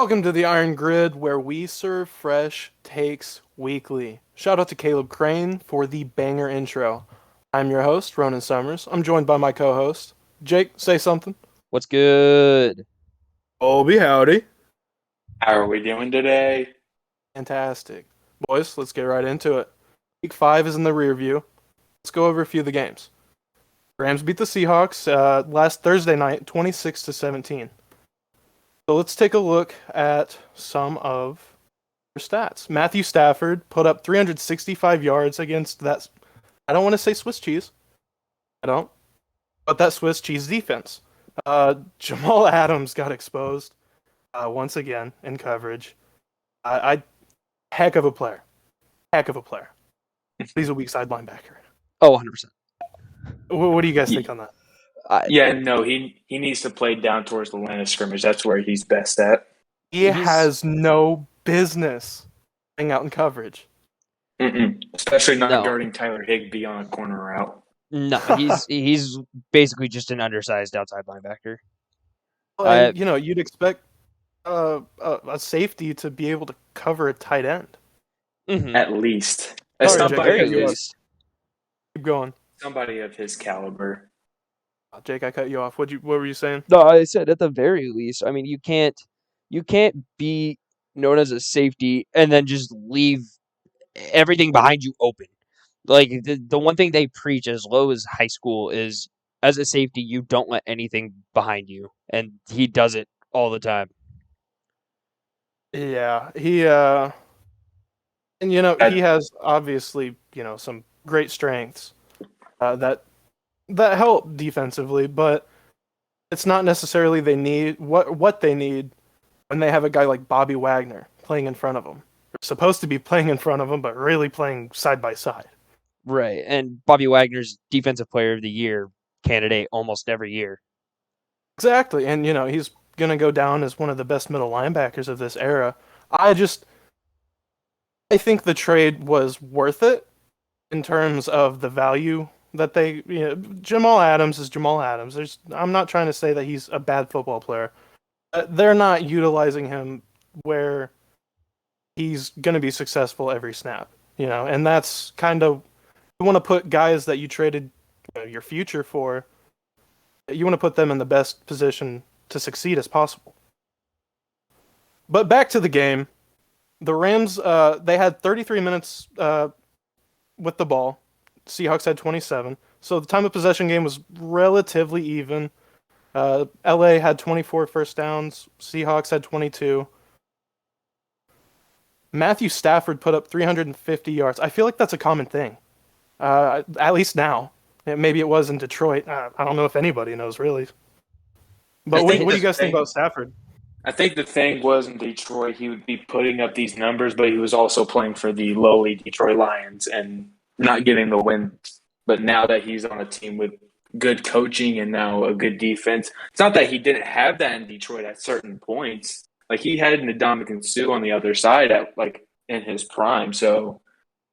Welcome to the Iron Grid, where we serve fresh takes weekly. Shout out to Caleb Crane for the banger intro. I'm your host, Ronan Summers. I'm joined by my co-host, Jake. Say something. What's good? Colby, howdy. How are we doing today? Fantastic. Boys, let's get right into it. Week 5 is in the rear view. Let's go over a few of the games. Rams beat the Seahawks last Thursday night, 26-17. So let's take a look at some of their stats. Matthew Stafford put up 365 yards against that. I don't want to say Swiss cheese. I don't. But that Swiss cheese defense. Jamal Adams got exposed once again in coverage. I heck of a player. Heck of a player. He's a weak side linebacker. Oh, 100%. What do you guys think on that? Yeah, no, he needs to play down towards the line of scrimmage. That's where he's best at. He has no business being out in coverage. Especially not No. guarding Tyler Higbee on a corner route. No, he's basically just an undersized outside linebacker. And, you'd expect a safety to be able to cover a tight end. At least. Sorry, Jake, very least. Keep going. Somebody of his caliber. Jake, I cut you off. What were you saying? No, I said at the very least. I mean, you can't be known as a safety and then just leave everything behind you open. Like the one thing they preach as low as high school is as a safety, you don't let anything behind you, and he does it all the time. Yeah, he he has obviously some great strengths that help defensively, but it's not necessarily they need what they need when they have a guy like Bobby Wagner playing in front of them. They're supposed to be playing in front of them, but really playing side by side. Right, and Bobby Wagner's Defensive Player of the Year candidate almost every year. Exactly, and he's gonna go down as one of the best middle linebackers of this era. I think the trade was worth it in terms of the value that they. Jamal Adams is Jamal Adams. I'm not trying to say that he's a bad football player. They're not utilizing him where he's going to be successful every snap. And that's kind of you want to put guys that you traded your future for. You want to put them in the best position to succeed as possible. But back to the game. The Rams, they had 33 minutes with the ball. Seahawks had 27. So the time of possession game was relatively even. LA had 24 first downs. Seahawks had 22. Matthew Stafford put up 350 yards. I feel like that's a common thing, at least now. Maybe it was in Detroit. I don't know if anybody knows, really. But what do you guys think about Stafford? I think the thing was in Detroit, he would be putting up these numbers, but he was also playing for the lowly Detroit Lions and not getting the win. But now that he's on a team with good coaching and now a good defense, it's not that he didn't have that in Detroit at certain points. Like he had Ndamukong Suh on the other side at in his prime. So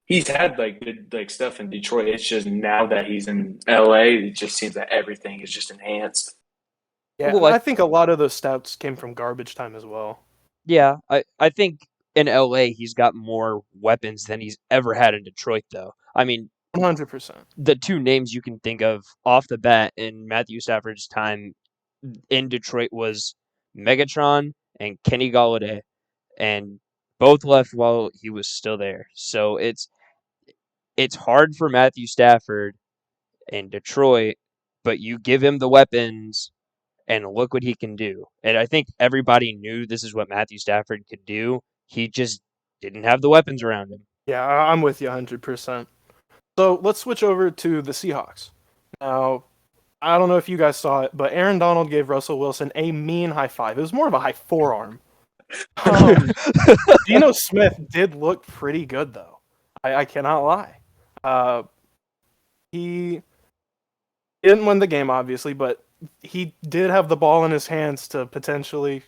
he's had good stuff in Detroit. It's just now that he's in LA, it just seems that everything is just enhanced. Yeah, well, I think a lot of those stats came from garbage time as well. Yeah, I think in LA he's got more weapons than he's ever had in Detroit, though. I mean, 100%. The two names you can think of off the bat in Matthew Stafford's time in Detroit was Megatron and Kenny Golladay, and both left while he was still there. So it's hard for Matthew Stafford in Detroit, but you give him the weapons and look what he can do. And I think everybody knew this is what Matthew Stafford could do. He just didn't have the weapons around him. Yeah, I'm with you 100%. So let's switch over to the Seahawks. Now, I don't know if you guys saw it, but Aaron Donald gave Russell Wilson a mean high five. It was more of a high forearm. Geno Smith did look pretty good, though. I cannot lie. He didn't win the game, obviously, but he did have the ball in his hands to potentially,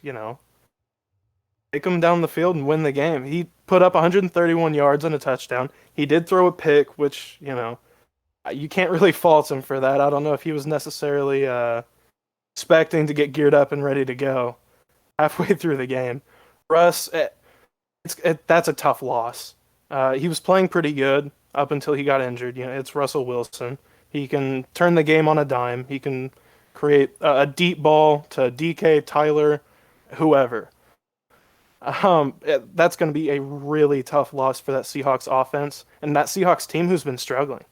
take him down the field and win the game. He put up 131 yards and a touchdown. He did throw a pick, which, you can't really fault him for that. I don't know if he was necessarily expecting to get geared up and ready to go halfway through the game. Russ, that's a tough loss. He was playing pretty good up until he got injured. It's Russell Wilson. He can turn the game on a dime. He can create a deep ball to DK, Tyler, whoever. That's going to be a really tough loss for that Seahawks offense and that Seahawks team who's been struggling.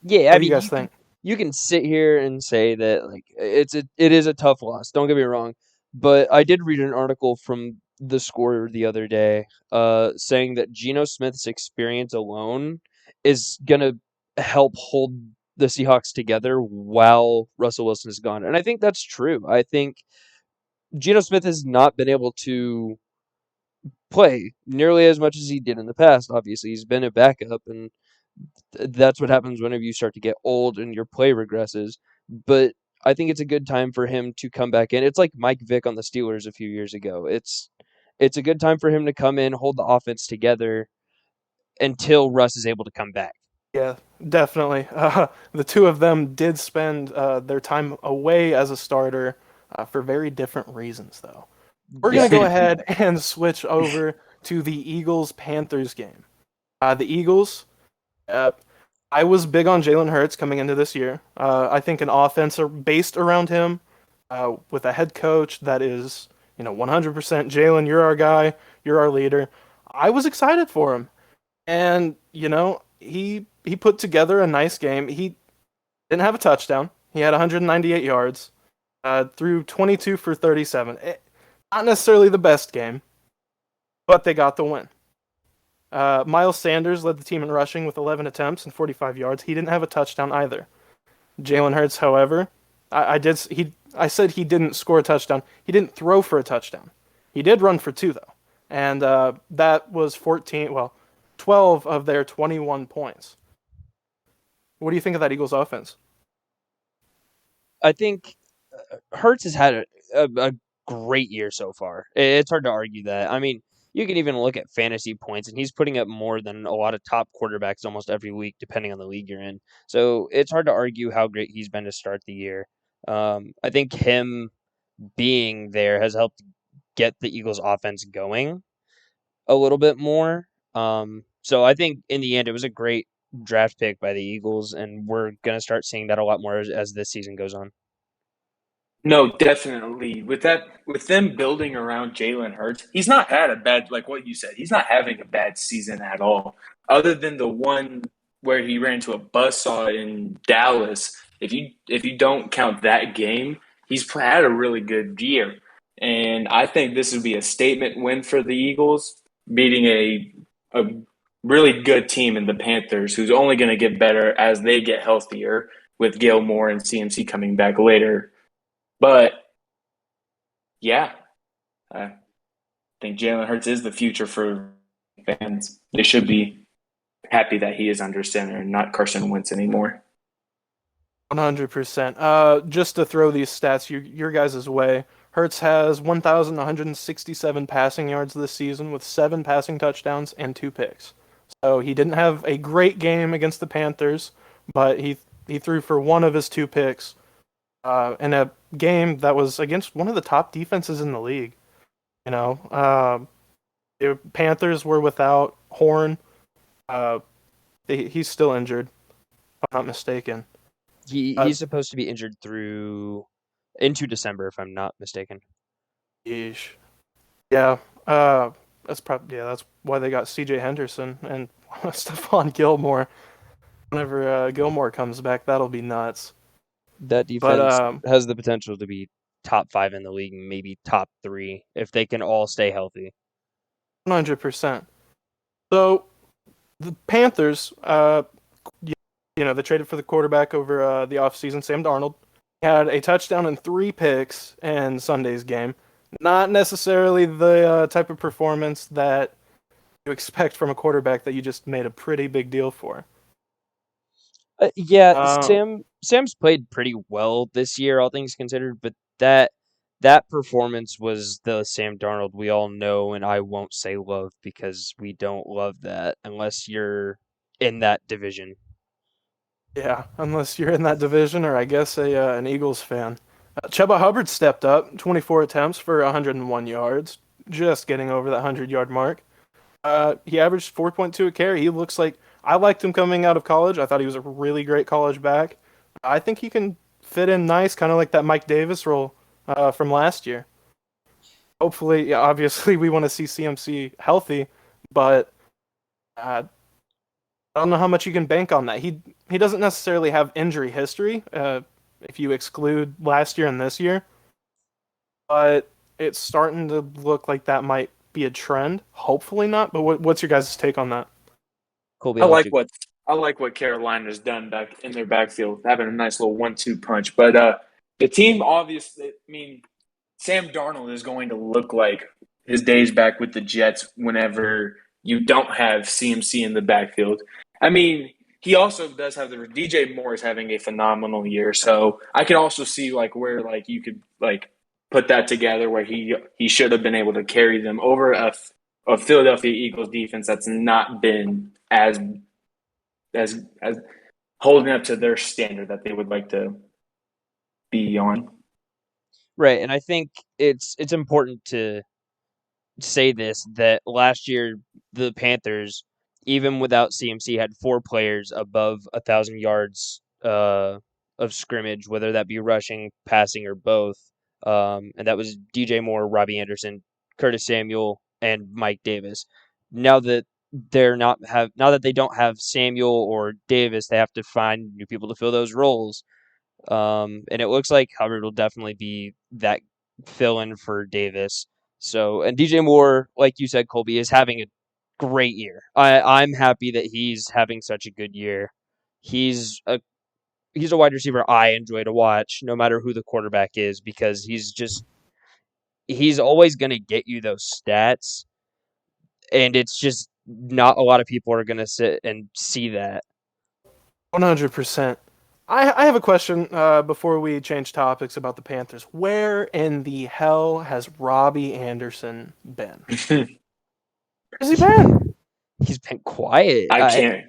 Yeah, What I do you mean, guys think? you can sit here and say that like it is a tough loss. Don't get me wrong, but I did read an article from the Score the other day, saying that Geno Smith's experience alone is gonna help hold the Seahawks together while Russell Wilson is gone, and I think that's true. I think Geno Smith has not been able to play nearly as much as he did in the past. Obviously, he's been a backup, and that's what happens whenever you start to get old and your play regresses. But I think it's a good time for him to come back in. It's like Mike Vick on the Steelers a few years ago. It's a good time for him to come in, hold the offense together until Russ is able to come back. Yeah, definitely. The two of them did spend their time away as a starter for very different reasons, though. We're going Yeah. to go ahead and switch over to the Eagles-Panthers game. The Eagles, uh, I was big on Jalen Hurts coming into this year. I think an offense based around him with a head coach that is, 100% Jalen, you're our guy, you're our leader. I was excited for him. And, he put together a nice game. He didn't have a touchdown. He had 198 yards, threw 22 for 37. Not necessarily the best game, but they got the win. Miles Sanders led the team in rushing with 11 attempts and 45 yards. He didn't have a touchdown either. Jalen Hurts, however, I said he didn't score a touchdown. He didn't throw for a touchdown. He did run for two though, and that was 12 of their 21 points. What do you think of that Eagles offense? I think Hertz has had a great year so far. It's hard to argue that. I mean, you can even look at fantasy points, and he's putting up more than a lot of top quarterbacks almost every week, depending on the league you're in. So it's hard to argue how great he's been to start the year. I think him being there has helped get the Eagles' offense going a little bit more. So I think in the end, it was a great draft pick by the Eagles, and we're going to start seeing that a lot more as this season goes on. No, definitely. With them building around Jalen Hurts, he's not had a bad, like what you said, he's not having a bad season at all. Other than the one where he ran into a buzzsaw in Dallas. If you don't count that game, he's had a really good year. And I think this would be a statement win for the Eagles, beating a really good team in the Panthers, who's only going to get better as they get healthier with Gilmore and CMC coming back later. But yeah, I think Jalen Hurts is the future for fans. They should be happy that he is under center and not Carson Wentz anymore. 100%. Just to throw these stats your guys' way, Hurts has 1,167 passing yards this season with 7 passing touchdowns and 2 picks. So he didn't have a great game against the Panthers, but he threw for one of his 2 picks in a game that was against one of the top defenses in the league. The Panthers were without Horn. He's still injured, if I'm not mistaken. He's supposed to be injured through into December, if I'm not mistaken. Yeesh. Yeah. That's why they got C.J. Henderson and Stephon Gilmore. Whenever Gilmore comes back, that'll be nuts. That defense has the potential to be top 5 in the league, maybe top 3 if they can all stay healthy. 100%. So the Panthers, they traded for the quarterback over the offseason, Sam Darnold. He had a touchdown and 3 picks in Sunday's game. Not necessarily the type of performance that you expect from a quarterback that you just made a pretty big deal for. Sam's played pretty well this year, all things considered, but that performance was the Sam Darnold we all know, and I won't say love because we don't love that unless you're in that division. Yeah, unless you're in that division, or I guess an Eagles fan. Chuba Hubbard stepped up, 24 attempts for 101 yards. just getting over that 100-yard mark. He averaged 4.2 a carry. He looks like I liked him coming out of college. I thought he was a really great college back. I think he can fit in nice, kind of like that Mike Davis role from last year. Hopefully, yeah, obviously, we want to see CMC healthy, but I don't know how much you can bank on that. He doesn't necessarily have injury history if you exclude last year and this year, but it's starting to look like that might be a trend. Hopefully not, but what's your guys' take on that? Colby, I I'll let like you. what I like what Carolina's done back in their backfield, having a nice little 1-2 punch. But the team obviously, I mean, Sam Darnold is going to look like his days back with the Jets whenever you don't have CMC in the backfield. I mean, he also does have the DJ Moore is having a phenomenal year, so I can also see like where like you could like put that together where he should have been able to carry them over a Philadelphia Eagles defense that's not been as holding up to their standard that they would like to be on. Right, and I think it's important to say this that last year the Panthers, even without CMC, had four players above 1,000 yards of scrimmage, whether that be rushing, passing, or both. And that was DJ Moore, Robbie Anderson, Curtis Samuel, and Mike Davis. Now that now that they don't have Samuel or Davis, they have to find new people to fill those roles. And it looks like Hubbard will definitely be that fill in for Davis. So, and DJ Moore, like you said, Colby, is having a great year. I'm happy that he's having such a good year. He's a wide receiver I enjoy to watch, no matter who the quarterback is, because he's always going to get you those stats, and it's just not a lot of people are going to sit and see that. 100%. I have a question before we change topics about the Panthers. Where in the hell has Robbie Anderson been? Where's he been? He's been quiet. I can't.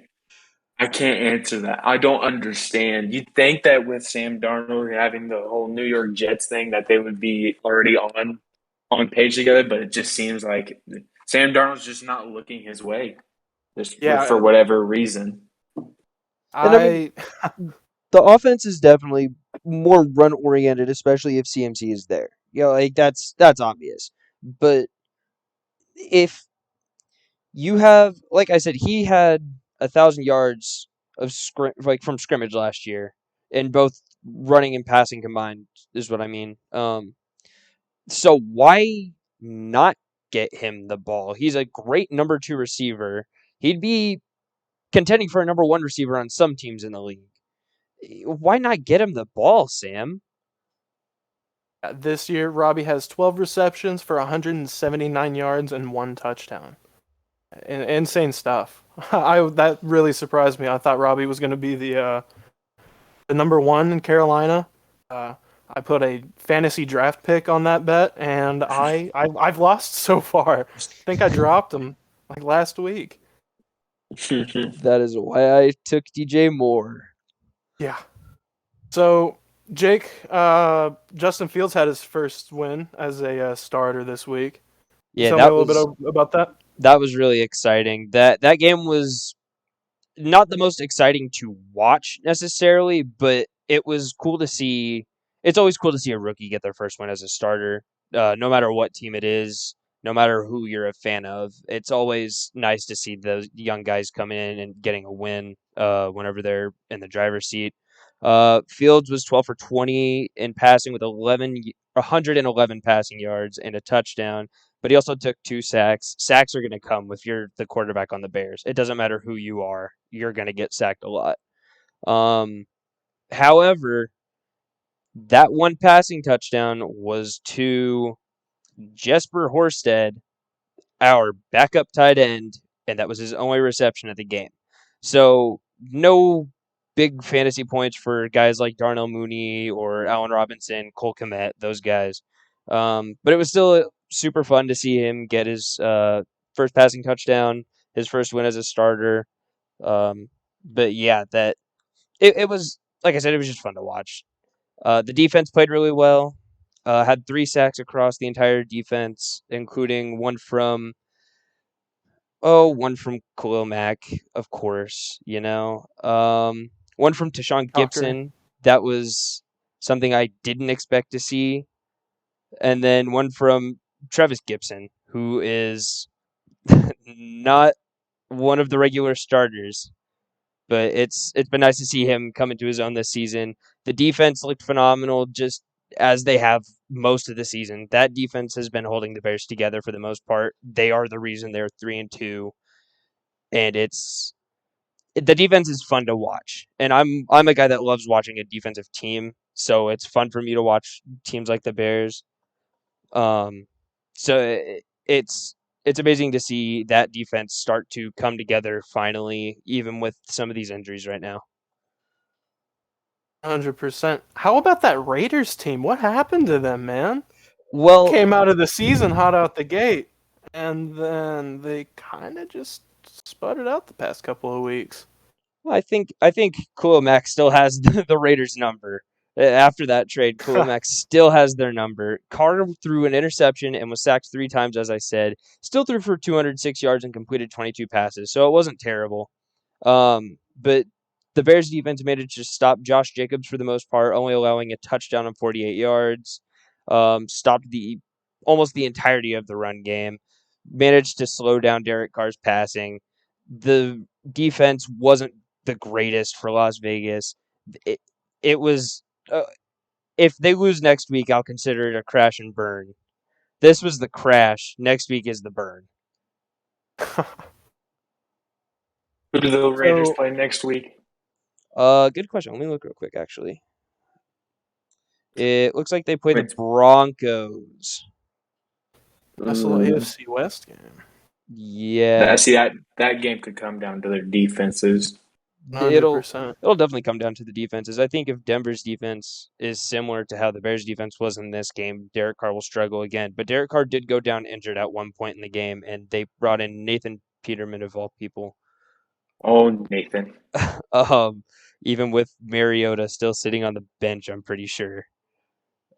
I can't answer that. I don't understand. You'd think that with Sam Darnold having the whole New York Jets thing that they would be already on page together, but it just seems like Sam Darnold's just not looking his way, just for Yeah, whatever reason. And I mean, I the offense is definitely more run oriented, especially if CMC is there. Like that's obvious. But if you have, like I said, he had 1,000 yards of from scrimmage last year, in both running and passing combined, is what I mean. So why not get him the ball? He's a great number two receiver. He'd be contending for a number one receiver on some teams in the league. Why not get him the ball, Sam? this year Robbie has 12 receptions for 179 yards and one touchdown. Insane stuff. I that really surprised me. I thought Robbie was going to be the number one in Carolina. Uh, I put a fantasy draft pick on that bet, and I've lost so far. I think I dropped him like last week. That is why I took DJ Moore. Yeah. So Jake, Justin Fields had his first win as a starter this week. Yeah, Tell me a little bit about that. that was really exciting. That game was not the most exciting to watch necessarily, but it was cool to see. It's always cool to see a rookie get their first win as a starter, no matter what team it is, no matter who you're a fan of. It's always nice to see those young guys coming in and getting a win whenever they're in the driver's seat. Fields was 12 for 20 in passing with 111 passing yards and a touchdown, but he also took 2 sacks. Sacks are going to come if you're the quarterback on the Bears. It doesn't matter who you are, you're going to get sacked a lot. Um, However, that one passing touchdown was to Jesper Horsted, our backup tight end, and that was his only reception of the game. So no big fantasy points for guys like Darnell Mooney or Allen Robinson, Cole Kmet, those guys. But it was still super fun to see him get his first passing touchdown, his first win as a starter. But yeah, it was, like I said, it was just fun to watch. The defense played really well. Had 3 sacks across the entire defense, including one from Khalil Mack, of course, one from Tashawn Tucker. Gibson. That was something I didn't expect to see. And then one from Travis Gibson, who is not one of the regular starters, but it's been nice to see him come into his own this season. The defense looked phenomenal, just as they have most of the season. That defense has been holding the Bears together for the most part. They are the reason they're 3-2, and the defense is fun to watch. And I'm a guy that loves watching a defensive team, so it's fun for me to watch teams like the Bears. Um, so it's amazing to see that defense start to come together finally, even with some of these injuries right now. 100%. How about that Raiders team? What happened to them, man? Well, Came out of the season hot out the gate, and then they kind of just sputtered out the past couple of weeks. I think Khalil Mack still has the Raiders' number. After that trade, Khalil Mack still has their number. Carter threw an interception and was sacked 3 times, as I said. Still threw for 206 yards and completed 22 passes, so it wasn't terrible. But the Bears defense managed to stop Josh Jacobs for the most part, only allowing a touchdown on 48 yards. Stopped almost the entirety of the run game. Managed to slow down Derek Carr's passing. The defense wasn't the greatest for Las Vegas. It was if they lose next week, I'll consider it a crash and burn. This was the crash. Next week is the burn. Who do the Raiders So, play next week? Good question. Let me look real quick. Actually, it looks like they play the Wait, Broncos. that's a little AFC West game. see Yes, that game could come down to their defenses. it'll 100%. it'll definitely come down to the defenses. I think if Denver's defense is similar to how the Bears defense was in this game, Derek Carr will struggle again. But Derek Carr did go down injured at one point in the game, and they brought in Nathan Peterman of all people. Oh, Nathan. um, Even with Mariota still sitting on the bench, I'm pretty sure.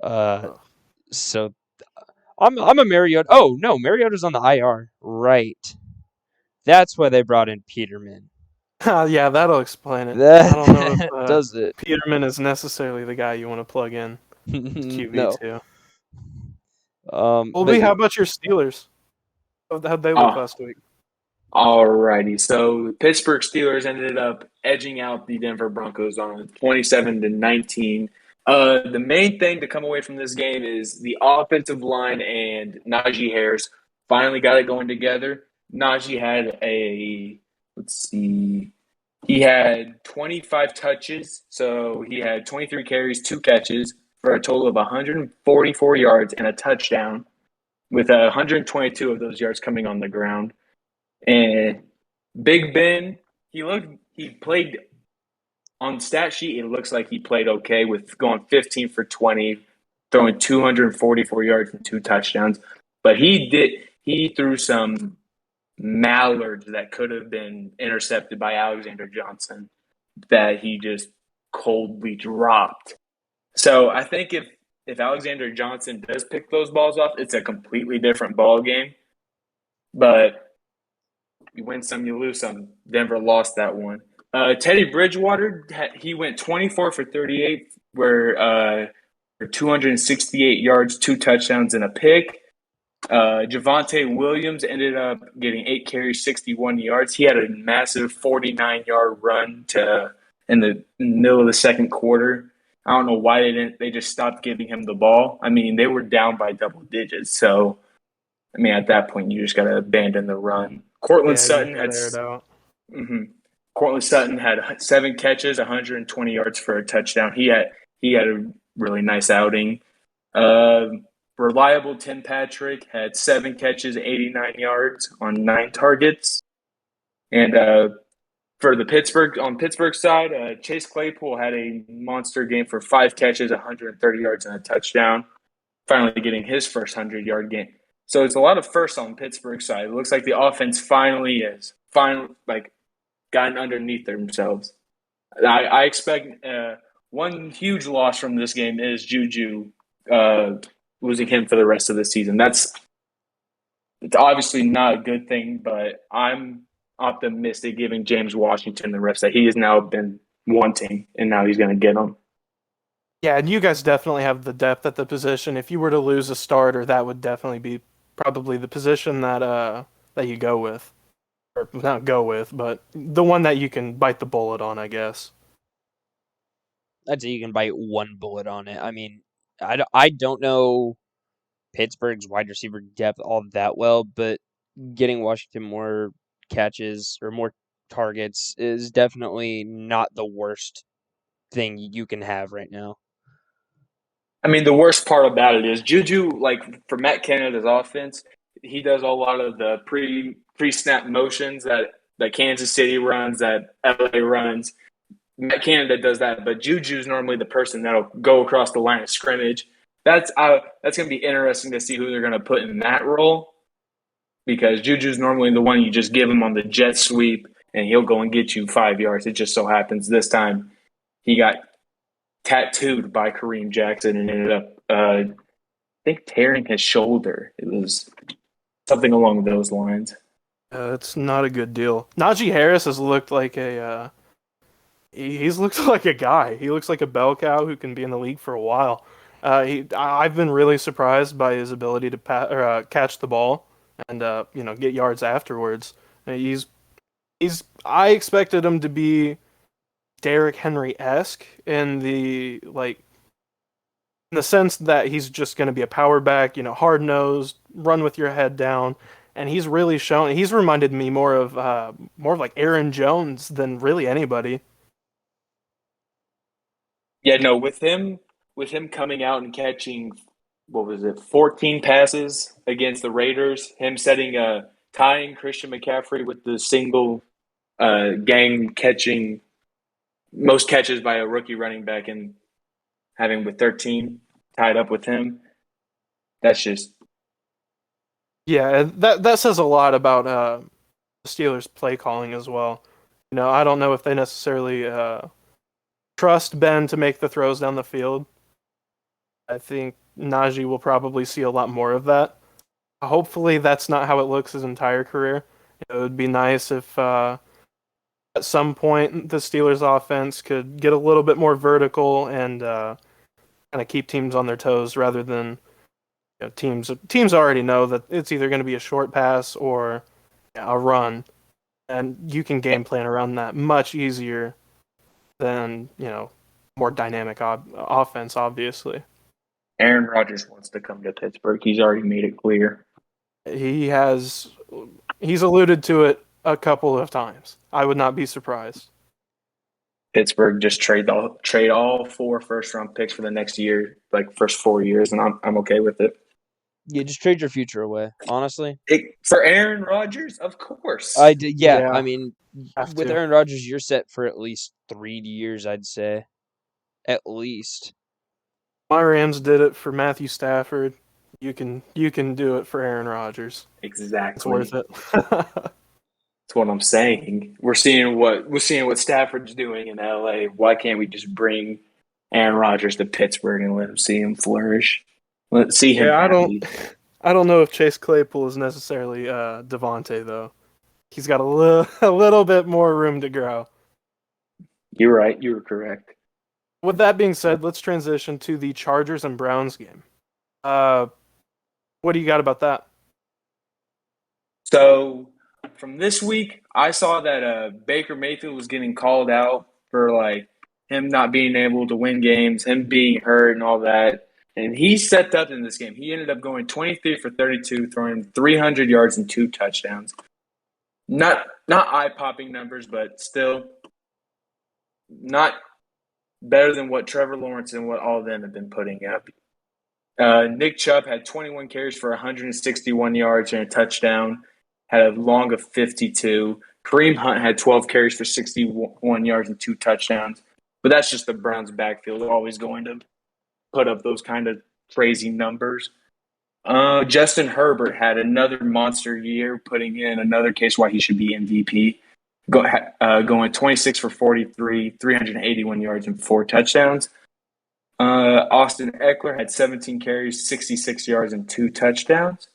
Uh, Oh. so I'm a Mariota. Oh no, Mariota's on the IR. Right. That's why they brought in Peterman. Yeah, that'll explain it. I That, don't know if that does it. Peterman is necessarily the guy you want to plug in No. QB2. But Colby, how about your Steelers? How'd they look Oh, last week? alrighty. So Pittsburgh Steelers ended up edging out the Denver Broncos on 27-19. The main thing to come away from this game is the offensive line and Najee Harris finally got it going together. Najee had let's see, he had 25 touches, so he had 23 carries, 2 catches for a total of 144 yards and a touchdown, with 122 of those yards coming on the ground. And Big Ben, he played on stat sheet. It looks like he played okay with going 15 for 20, throwing 244 yards and 2 touchdowns. But he threw some mallards that could have been intercepted by Alexander Johnson that he just coldly dropped. So I think if Alexander Johnson does pick those balls off, it's a completely different ball game. But you win some, you lose some. Denver lost that one. Teddy Bridgewater, he went 24 for 38, for 268 yards, 2 touchdowns, and a pick. Javonte Williams ended up getting 8 carries, 61 yards. He had a massive 49-yard run in the middle of the second quarter. I don't know why they didn't. They just stopped giving him the ball. I mean, they were down by double digits. So, I mean, at that point, you just got to abandon the run. Cortland Yeah, you Sutton got aired out. Cortland Sutton had 7 catches, 120 yards for a touchdown. He had a really nice outing. Reliable Tim Patrick had 7 catches, 89 yards on 9 targets. And for the Pittsburgh side, Chase Claypool had a monster game for 5 catches, 130 yards, and a touchdown. Finally getting his first 100-yard game. So it's a lot of firsts on Pittsburgh side. It looks like the offense finally gotten underneath themselves. I expect one huge loss from this game is Juju losing him for the rest of the season. It's obviously not a good thing, but I'm optimistic giving James Washington the reps that he has now been wanting, and now he's going to get them. Yeah, and you guys definitely have the depth at the position. If you were to lose a starter, that would definitely be probably the position that you go with. Or not go with, but the one that you can bite the bullet on, I guess. I'd say you can bite one bullet on it. I mean, I don't know Pittsburgh's wide receiver depth all that well, but getting Washington more catches or more targets is definitely not the worst thing you can have right now. I mean, the worst part about it is Juju, like for Matt Canada's offense, he does a lot of the pre-snap motions that Kansas City runs, that LA runs. Matt Canada does that, but Juju's normally the person that'll go across the line of scrimmage. That's going to be interesting to see who they're going to put in that role, because Juju's normally the one you just give him on the jet sweep and he'll go and get you 5 yards. It just so happens this time he got tattooed by Kareem Jackson and ended up, I think, tearing his shoulder. It was something along those lines. It's not a good deal. Najee Harris has looked like he's looked like a guy. He looks like a bell cow who can be in the league for a while. I've been really surprised by his ability to catch the ball and get yards afterwards. I expected him to be Derrick Henry-esque in the sense that he's just going to be a power back, hard nosed, run with your head down, and he's really shown. He's reminded me more of like Aaron Jones than really anybody. Yeah, no, with him coming out and catching, 14 passes against the Raiders, him tying Christian McCaffrey with the single game catching most catches by a rookie running back, and having with 13 tied up with him. That's just that says a lot about the Steelers' play calling as well. I don't know if they necessarily trust Ben to make the throws down the field. I think Najee will probably see a lot more of that. Hopefully, that's not how it looks his entire career. It would be nice if at some point the Steelers' offense could get a little bit more vertical and kind of keep teams on their toes rather than teams already know that it's either going to be a short pass or a run, and you can game plan around that much easier than more dynamic offense, obviously. Aaron Rodgers wants to come to Pittsburgh. He's already made it clear. He's alluded to it a couple of times. I would not be surprised. Pittsburgh just trade all 4 first-round picks for the next year, like first 4 years, and I'm okay with it. Yeah, just trade your future away, honestly. For Aaron Rodgers, of course. I did, yeah. Yeah, I mean, with Aaron Rodgers, you're set for at least 3 years, I'd say. At least. My Rams did it for Matthew Stafford. You can do it for Aaron Rodgers. Exactly. It's worth it. That's what I'm saying. We're seeing what Stafford's doing in LA. Why can't we just bring Aaron Rodgers to Pittsburgh and let him see him flourish? Let's see him. Yeah, I don't know if Chase Claypool is necessarily Devontae though. He's got a little bit more room to grow. You're right. You were correct. With that being said, let's transition to the Chargers and Browns game. What do you got about that? So from this week, I saw that Baker Mayfield was getting called out for him not being able to win games, him being hurt and all that. And he stepped up in this game. He ended up going 23 for 32, throwing 300 yards and 2 touchdowns. Not eye-popping numbers, but still not better than what Trevor Lawrence and what all of them have been putting up. Nick Chubb had 21 carries for 161 yards and a touchdown, had a long of 52. Kareem Hunt had 12 carries for 61 yards and 2 touchdowns. But that's just the Browns' backfield. They're always going to put up those kind of crazy numbers. Justin Herbert had another monster year, putting in another case why he should be MVP. Going 26 for 43, 381 yards and 4 touchdowns. Austin Eckler had 17 carries, 66 yards, and 2 touchdowns,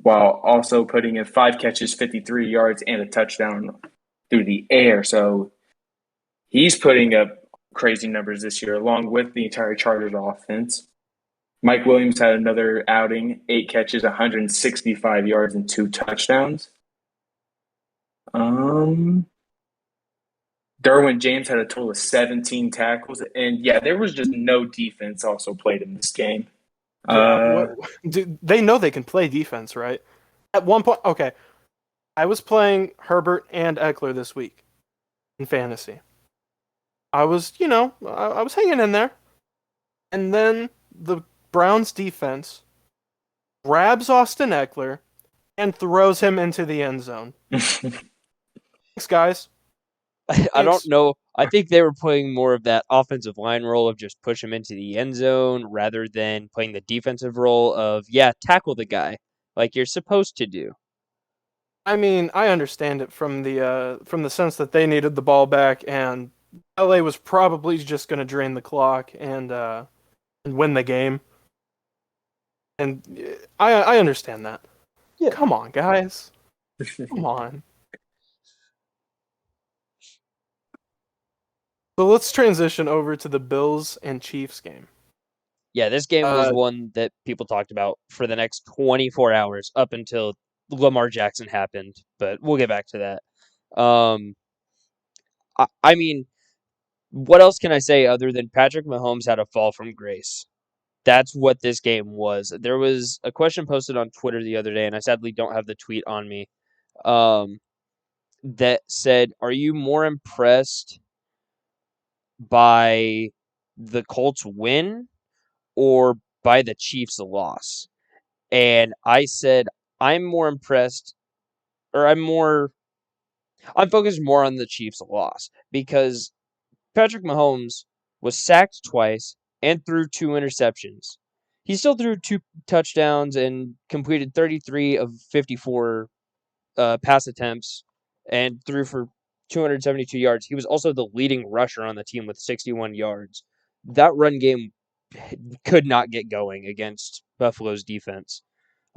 while also putting in 5 catches, 53 yards, and a touchdown through the air. So he's putting up crazy numbers this year, along with the entire Chargers offense. Mike Williams had another outing, 8 catches, 165 yards, and 2 touchdowns. Derwin James had a total of 17 tackles, and yeah, there was just no defense also played in this game. Yeah, they know they can play defense, right? At one point, okay, I was playing Herbert and Eckler this week in fantasy. I was, I was hanging in there, and then the Browns defense grabs Austin Eckler and throws him into the end zone. Thanks, guys. I don't know. I think they were playing more of that offensive line role of just push him into the end zone rather than playing the defensive role of, tackle the guy like you're supposed to do. I mean, I understand it from the sense that they needed the ball back, and LA was probably just going to drain the clock and win the game. And I understand that. Yeah. Come on, guys. Come on. So let's transition over to the Bills and Chiefs game. Yeah, this game was one that people talked about for the next 24 hours up until Lamar Jackson happened, but we'll get back to that. I mean, what else can I say other than Patrick Mahomes had a fall from grace? That's what this game was. There was a question posted on Twitter the other day, and I sadly don't have the tweet on me, that said, are you more impressed by the Colts win or by the Chiefs loss? And I said, I'm more impressed, or I'm focused more on the Chiefs loss because Patrick Mahomes was sacked twice and threw 2 interceptions. He still threw 2 touchdowns and completed 33 of 54 pass attempts and threw for 272 yards. He was also the leading rusher on the team with 61 yards. That run game could not get going against Buffalo's defense.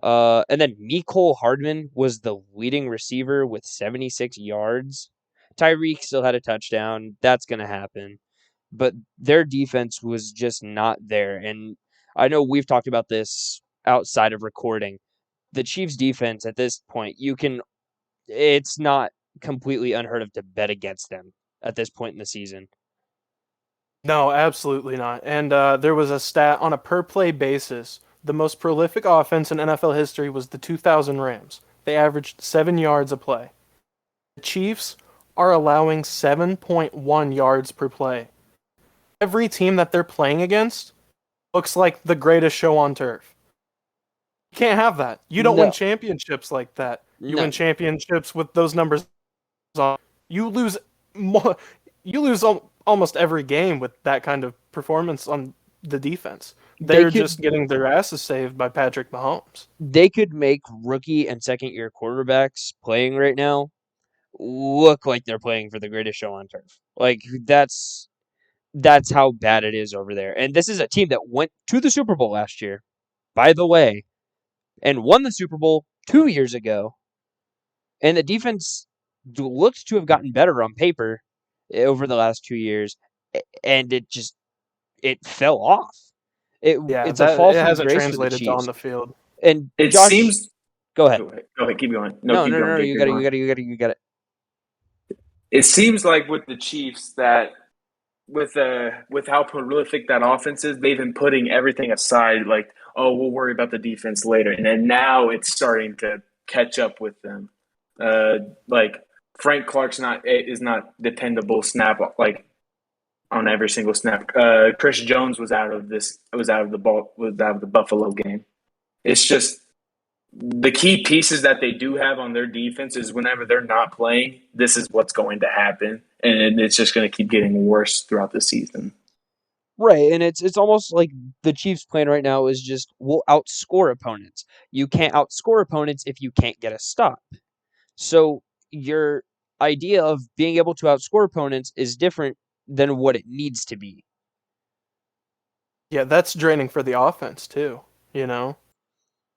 And then Mecole Hardman was the leading receiver with 76 yards. Tyreek still had a touchdown. That's going to happen. But their defense was just not there. And I know we've talked about this outside of recording. The Chiefs' defense at this point, it's not completely unheard of to bet against them at this point in the season. No, absolutely not. And there was a stat on a per-play basis. The most prolific offense in NFL history was the 2000 Rams. They averaged 7 yards a play. The Chiefs are allowing 7.1 yards per play. Every team that they're playing against looks like the greatest show on turf. You can't have that. You don't win championships like that. You win championships with those numbers on. You lose almost every game with that kind of performance on the defense. They're just getting their asses saved by Patrick Mahomes. They could make rookie and second-year quarterbacks playing right now look like they're playing for the greatest show on turf. Like, that's how bad it is over there. And this is a team that went to the Super Bowl last year, by the way, and won the Super Bowl 2 years ago. And the defense looks to have gotten better on paper over the last 2 years, and it fell off. It's a fall from hasn't grace for the translated to Chiefs. on the field. And It Josh, seems. go ahead. Go ahead. Keep going. No, keep going. You got it. It seems like with the Chiefs that with how prolific that offense is, they've been putting everything aside. Like, oh, we'll worry about the defense later, and then now it's starting to catch up with them. Like Frank Clark's is not dependable snap like on every single snap. Chris Jones was out of the Buffalo game. It's just the key pieces that they do have on their defense is whenever they're not playing, this is what's going to happen, and it's just going to keep getting worse throughout the season. Right, and it's almost like the Chiefs' plan right now is just we'll outscore opponents. You can't outscore opponents if you can't get a stop. So your idea of being able to outscore opponents is different than what it needs to be. Yeah, that's draining for the offense too, you know?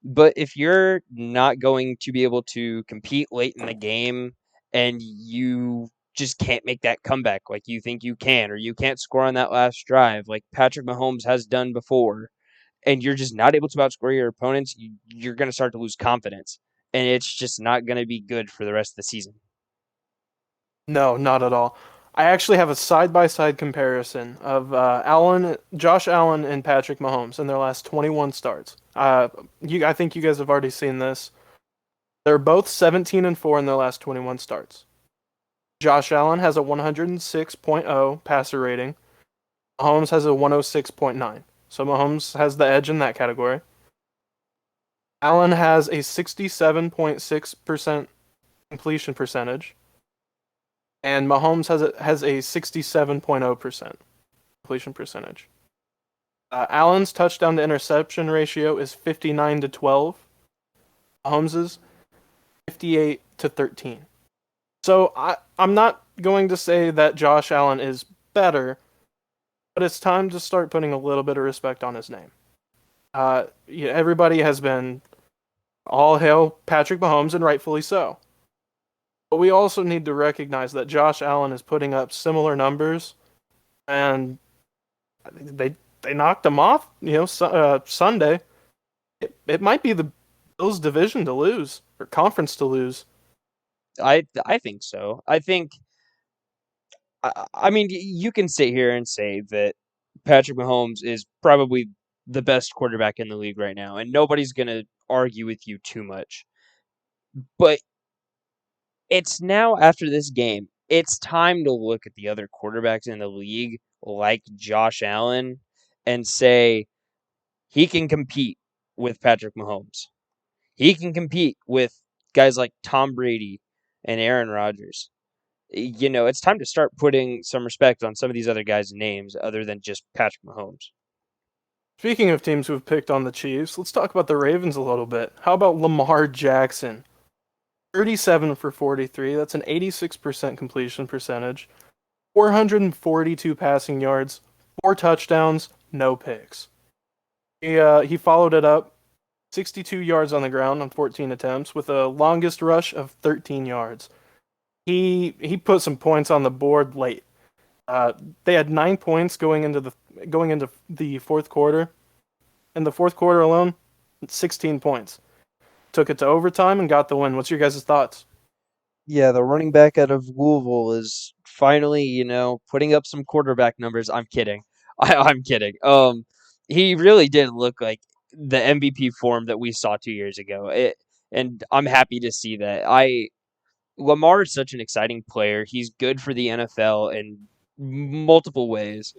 But if you're not going to be able to compete late in the game and you just can't make that comeback like you think you can, or you can't score on that last drive like Patrick Mahomes has done before, and you're just not able to outscore your opponents, you're going to start to lose confidence. And it's just not going to be good for the rest of the season. No, not at all. I actually have a side-by-side comparison of Josh Allen and Patrick Mahomes in their last 21 starts. I think you guys have already seen this. They're both 17-4 in their last 21 starts. Josh Allen has a 106.0 passer rating. Mahomes has a 106.9. So Mahomes has the edge in that category. Allen has a 67.6% completion percentage, and Mahomes has a 67.0% completion percentage. Allen's touchdown to interception ratio is 59-12. Mahomes's 58-13. So I'm not going to say that Josh Allen is better, but it's time to start putting a little bit of respect on his name. Everybody has been all hail Patrick Mahomes, and rightfully so. But we also need to recognize that Josh Allen is putting up similar numbers, and they knocked him off. Sunday. It might be the Bills' division to lose or conference to lose. I think so. I mean, you can sit here and say that Patrick Mahomes is probably the best quarterback in the league right now, and nobody's going to argue with you too much. But it's now, after this game, it's time to look at the other quarterbacks in the league, like Josh Allen, and say he can compete with Patrick Mahomes. He can compete with guys like Tom Brady and Aaron Rodgers. It's time to start putting some respect on some of these other guys' names other than just Patrick Mahomes. Speaking of teams who have picked on the Chiefs, let's talk about the Ravens a little bit. How about Lamar Jackson? 37 for 43. That's an 86% completion percentage. 442 passing yards, 4 touchdowns, no picks. He followed it up 62 yards on the ground on 14 attempts with a longest rush of 13 yards. He put some points on the board late. They had 9 points going into the fourth quarter. In the fourth quarter alone, 16 points. Took it to overtime and got the win. What's your guys' thoughts? Yeah, the running back out of Louisville is finally, putting up some quarterback numbers. I'm kidding. I'm kidding. He really did look like the MVP form that we saw 2 years ago. And I'm happy to see that. Lamar is such an exciting player. He's good for the NFL in multiple ways,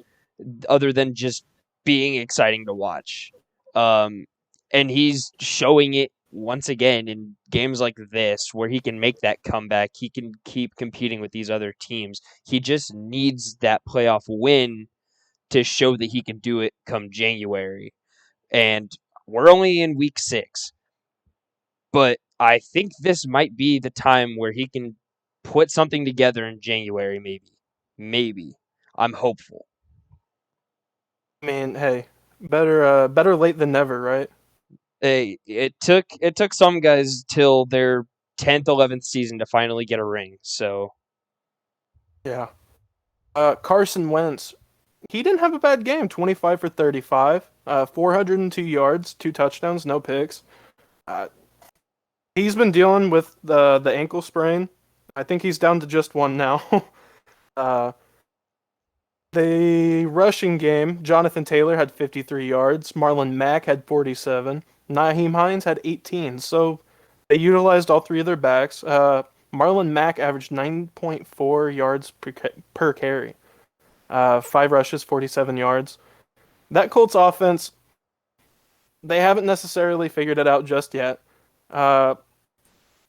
other than just being exciting to watch. Um, and he's showing it once again in games like this, where he can make that comeback. He can keep competing with these other teams. He just needs that playoff win to show that he can do it come January. And we're only in week 6. But I think this might be the time where he can put something together in January, maybe. Maybe. I'm hopeful. I mean, hey, better late than never, right? It took some guys till their 10th, 11th season to finally get a ring. So Yeah. Carson Wentz, he didn't have a bad game. 25 for 35, 402 yards, 2 touchdowns, no picks. Uh, he's been dealing with the ankle sprain. I think he's down to just one now. uh, the rushing game, Jonathan Taylor had 53 yards, Marlon Mack had 47, Naheem Hines had 18. So they utilized all 3 of their backs. Marlon Mack averaged 9.4 yards per carry. 5 rushes, 47 yards. That Colts offense, they haven't necessarily figured it out just yet. Uh,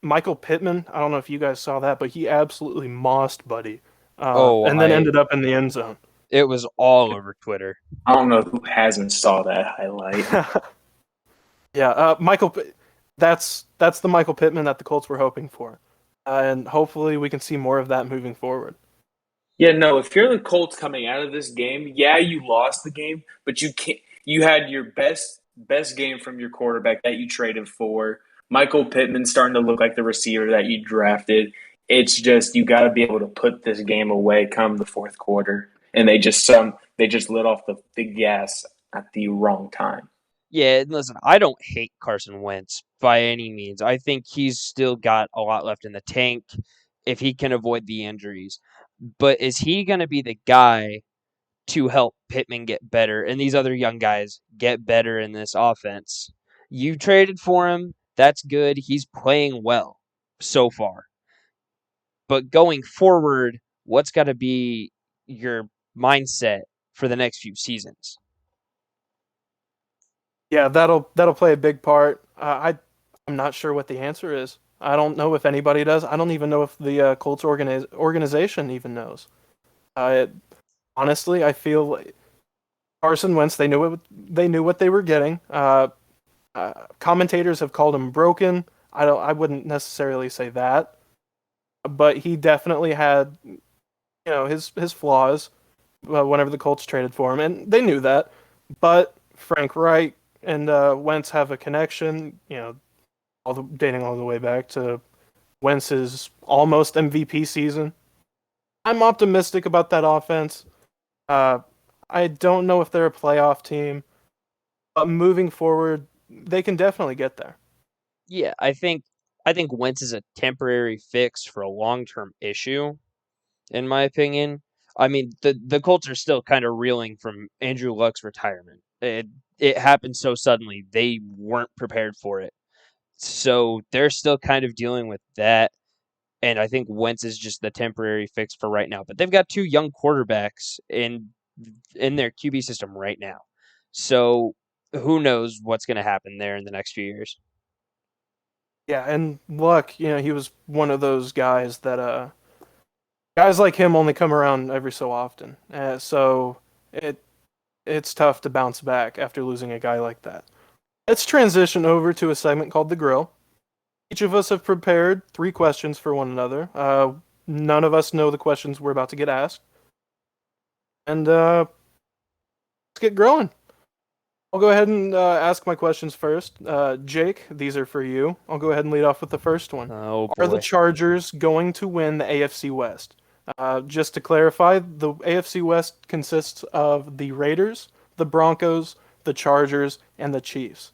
Michael Pittman, I don't know if you guys saw that, but he absolutely mossed Buddy, oh, and then I ended up in the end zone. it was all over Twitter. I don't know who hasn't saw that highlight. Yeah, that's the Michael Pittman that the Colts were hoping for, and hopefully we can see more of that moving forward. Yeah, no, if you're the Colts coming out of this game, yeah, you lost the game, but you can't. You had your best game from your quarterback that you traded for. Michael Pittman starting to look like the receiver that you drafted. It's just you got to be able to put this game away come the fourth quarter, and they just lit off the gas at the wrong time. Yeah, and listen, I don't hate Carson Wentz by any means. I think he's still got a lot left in the tank if he can avoid the injuries. But is he going to be the guy to help Pittman get better and these other young guys get better in this offense? You traded for him. That's good. He's playing well so far. But going forward, what's got to be your mindset for the next few seasons? Yeah, that'll play a big part. I'm not sure what the answer is. I don't know if anybody does. I don't even know if the Colts organization even knows. Honestly, I feel like Carson Wentz. They knew what they were getting. Commentators have called him broken. I wouldn't necessarily say that, but he definitely had his flaws. Whenever the Colts traded for him, and they knew that. But Frank Reich and Wentz have a connection. Dating all the way back to Wentz's almost MVP season. I'm optimistic about that offense. Uh, I don't know if they're a playoff team, but moving forward, they can definitely get there. Yeah, I think Wentz is a temporary fix for a long-term issue, in my opinion. I mean, the Colts are still kind of reeling from Andrew Luck's retirement. It happened so suddenly; they weren't prepared for it, so they're still kind of dealing with that. And I think Wentz is just the temporary fix for right now. But they've got two young quarterbacks in their QB system right now, so who knows what's going to happen there in the next few years. Yeah, and Luck, he was one of those guys that guys like him only come around every so often. So it's tough to bounce back after losing a guy like that. Let's transition over to a segment called The Grill. Each of us have prepared 3 questions for one another. None of us know the questions we're about to get asked. And let's get growing. I'll go ahead and ask my questions first. Jake, these are for you. I'll go ahead and lead off with the first one. Oh Are the boy. Chargers going to win the AFC West? Just to clarify, the AFC West consists of the Raiders, the Broncos, the Chargers, and the Chiefs.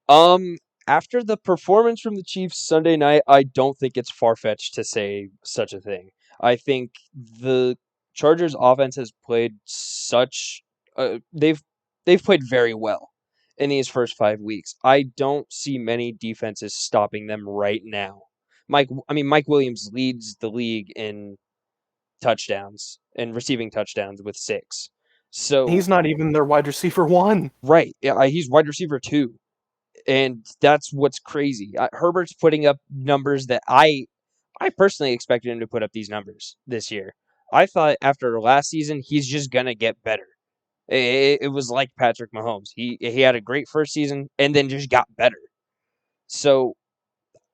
Um, After the performance from the Chiefs Sunday night, I don't think it's far-fetched to say such a thing. I think the Chargers offense has played such they've played very well in these first 5 weeks. I don't see many defenses stopping them right now. Mike Williams leads the league in touchdowns and receiving touchdowns with 6. So, He's not even their wide receiver one. right, yeah, he's wide receiver 2. And that's what's crazy. Herbert's putting up numbers that I personally expected him to put up these numbers this year. I thought after last season he's just gonna get better. It was like Patrick Mahomes. He had a great first season and then just got better. So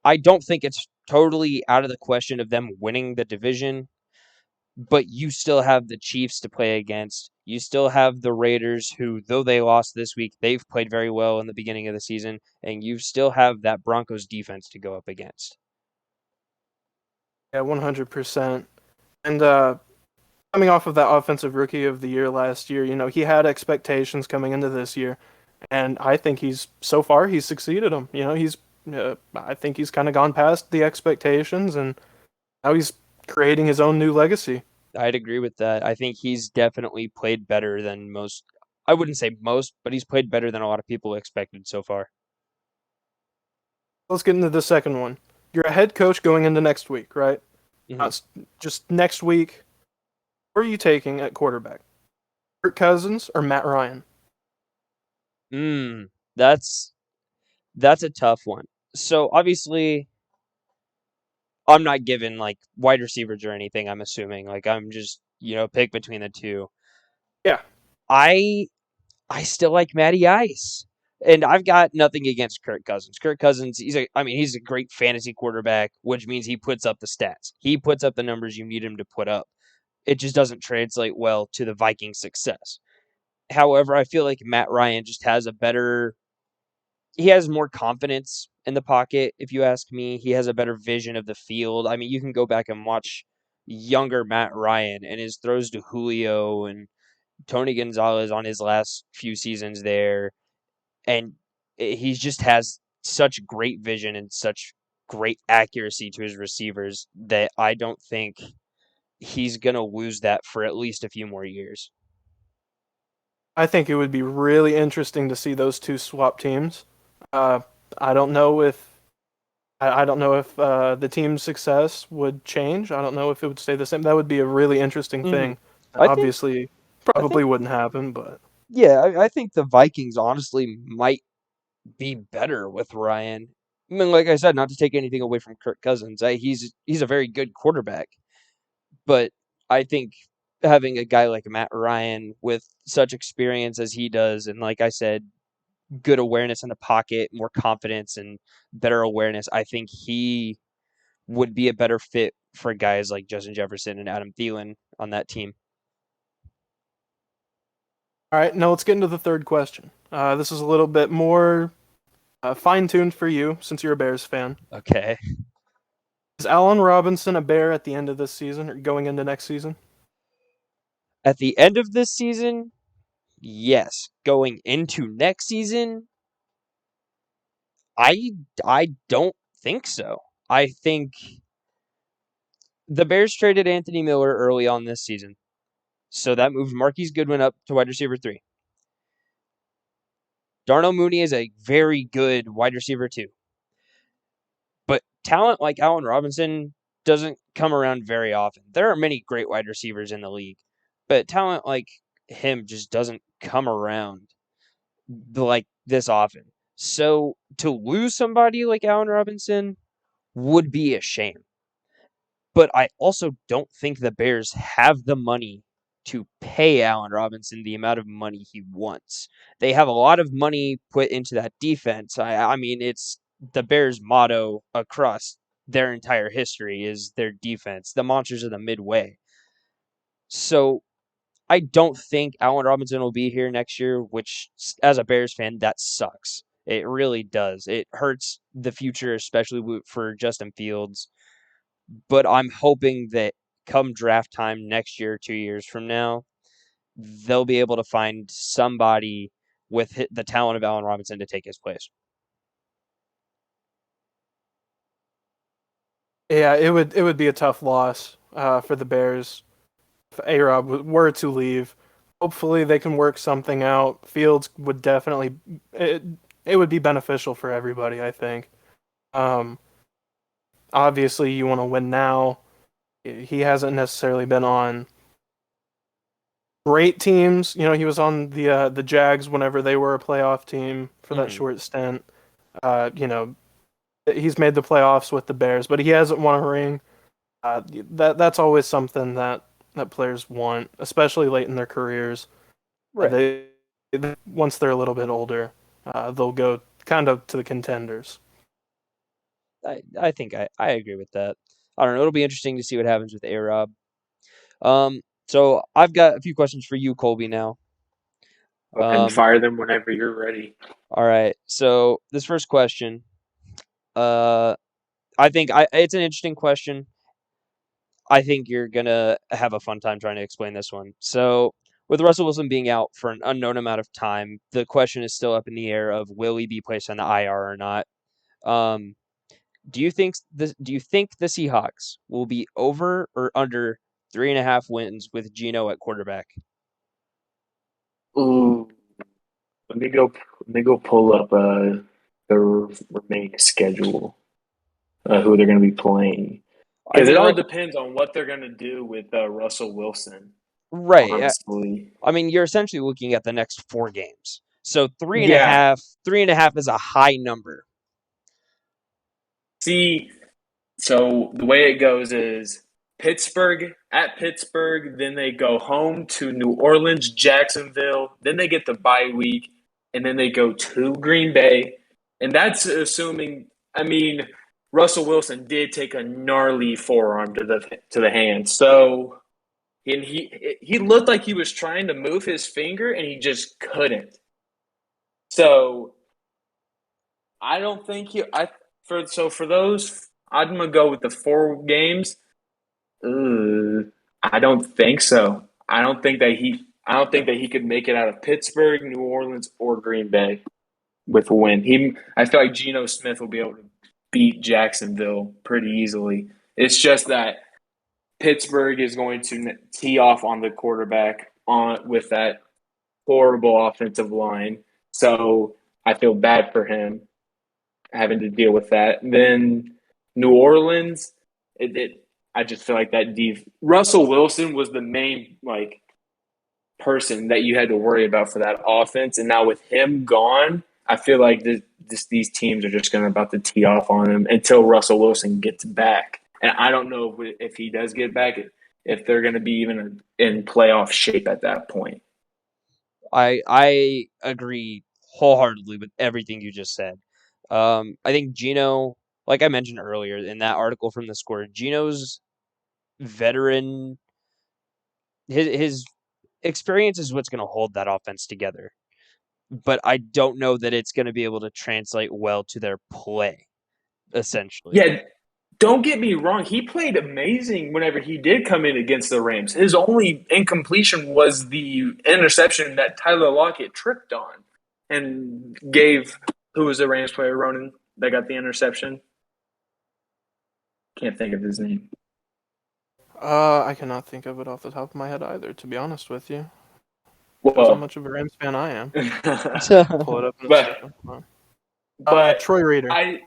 I don't think it's totally out of the question of them winning the division, but you still have the Chiefs to play against. You still have the Raiders, who, though they lost this week, they've played very well in the beginning of the season, and you still have that Broncos defense to go up against. Yeah, 100%. And coming off of that offensive rookie of the year last year, he had expectations coming into this year, and I think he's succeeded them. I think he's kind of gone past the expectations, and now he's creating his own new legacy. I'd agree with that. I think he's definitely played better than most. I wouldn't say most, but he's played better than a lot of people expected so far. Let's get into the second one. You're a head coach going into next week, right? Mhm. Just next week. Who are you taking at quarterback? Kirk Cousins or Matt Ryan? Mm, that's a tough one. So obviously, I'm not given like wide receivers or anything. I'm assuming like I'm just pick between the two. Yeah, I I still like Matty Ice. And I've got nothing against Kirk Cousins. Kirk Cousins, he's a great fantasy quarterback, which means he puts up the stats. He puts up the numbers you need him to put up. It just doesn't translate well to the Vikings' success. However, I feel like Matt Ryan just he has more confidence in the pocket, if you ask me. He has a better vision of the field. I mean, you can go back and watch younger Matt Ryan and his throws to Julio and Tony Gonzalez on his last few seasons there. And he just has such great vision and such great accuracy to his receivers that I don't think he's going to lose that for at least a few more years. I think it would be really interesting to see those two swap teams. Uh, I don't know if I don't know if the team's success would change. I don't know if it would stay the same. That would be a really interesting hmm thing. I think, Obviously, I probably think, wouldn't happen, but yeah, I think the Vikings honestly might be better with Ryan. I mean, like I said, not to take anything away from Kirk Cousins, he's a very good quarterback, but I think having a guy like Matt Ryan with such experience as he does, and like I said, good awareness in the pocket, more confidence, and better awareness, I think he would be a better fit for guys like Justin Jefferson and Adam Thielen on that team. all right. Now let's get into the third question. This is a little bit more fine-tuned for you since you're a Bears fan. Okay. Is Allen Robinson a Bear at the end of this season or going into next season? At the end of this season, yes. Going into next season, I I don't think so. I think the Bears traded Anthony Miller early on this season. So that moved Marquise Goodwin up to wide receiver 3. Darnell Mooney is a very good wide receiver 2. But talent like Allen Robinson doesn't come around very often. There are many great wide receivers in the league, but talent like him just doesn't come around like this often. So to lose somebody like Allen Robinson would be a shame. But I also don't think the Bears have the money to pay Allen Robinson the amount of money he wants. They have a lot of money put into that defense. I mean, it's the Bears' motto across their entire history is their defense, the monsters of the midway. So I don't think Allen Robinson will be here next year, which, as a Bears fan, that sucks. It really does. It hurts the future, especially for Justin Fields. But I'm hoping that come draft time next year, 2 years from now, they'll be able to find somebody with the talent of Allen Robinson to take his place. Yeah, it would be a tough loss for the Bears if A-Rob were to leave. Hopefully they can work something out. Fields would definitely it would be beneficial for everybody, I think. Um, Obviously you want to win now. He hasn't necessarily been on great teams. You know, he was on the Jags whenever they were a playoff team for that Mhm. short stint. You know, he's made the playoffs with the Bears, but he hasn't won a ring. That's always something that players want, especially late in their careers. Right. Once they're a little bit older, they'll go kind of to the contenders. I think I agree with that. I don't know. It'll be interesting to see what happens with A-Rob. So I've got a few questions for you, Colby, now. Go ahead and Um, fire them whenever you're ready. all right. So this first question, uh, I think it's an interesting question. I think you're gonna have a fun time trying to explain this one. So, with Russell Wilson being out for an unknown amount of time, the question is still up in the air of will he be placed on the IR or not. Um, do you think the Seahawks will be over or under 3.5 wins with Geno at quarterback? Ooh, let me go. Let me go pull up the remaining schedule. Who they're going to be playing I because it mean, all right, depends on what they're going to do with Russell Wilson. right. Honestly, I mean, you're essentially looking at the next 4 games. So yeah. 3.5 is a high number. See, so the way it goes is Pittsburgh at Pittsburgh, then they go home to New Orleans, Jacksonville, then they get the bye week, and then they go to Green Bay. And that's assuming, I mean, Russell Wilson did take a gnarly forearm to the hand. So He looked like he was trying to move his finger and he just couldn't. So I don't think for those I'm gonna go with the 4 games. I don't think so. I don't think that he could make it out of Pittsburgh, New Orleans, or Green Bay with a win. I feel like Geno Smith will be able to beat Jacksonville pretty easily. It's just that Pittsburgh is going to tee off on the quarterback with that horrible offensive line. So I feel bad for him having to deal with that. And then New Orleans, I just feel like Russell Wilson was the main person that you had to worry about for that offense, and now with him gone, I feel like these teams are just about to tee off on him until Russell Wilson gets back. And I don't know if he does get back, if they're going to be even in playoff shape at that point. I agree wholeheartedly with everything you just said. I think Geno, like I mentioned earlier in that article from The Score, Geno's veteran, his experience is what's going to hold that offense together. But I don't know that it's going to be able to translate well to their play, essentially. Yeah, don't get me wrong. He played amazing whenever he did come in against the Rams. His only incompletion was the interception that Tyler Lockett tripped on and gave – who was the Rams player, Ronan, that got the interception? Can't think of his name. I cannot think of it off the top of my head either, to be honest with you. That's how much of a Rams fan I am. Pull it up in a second. But Troy Reader.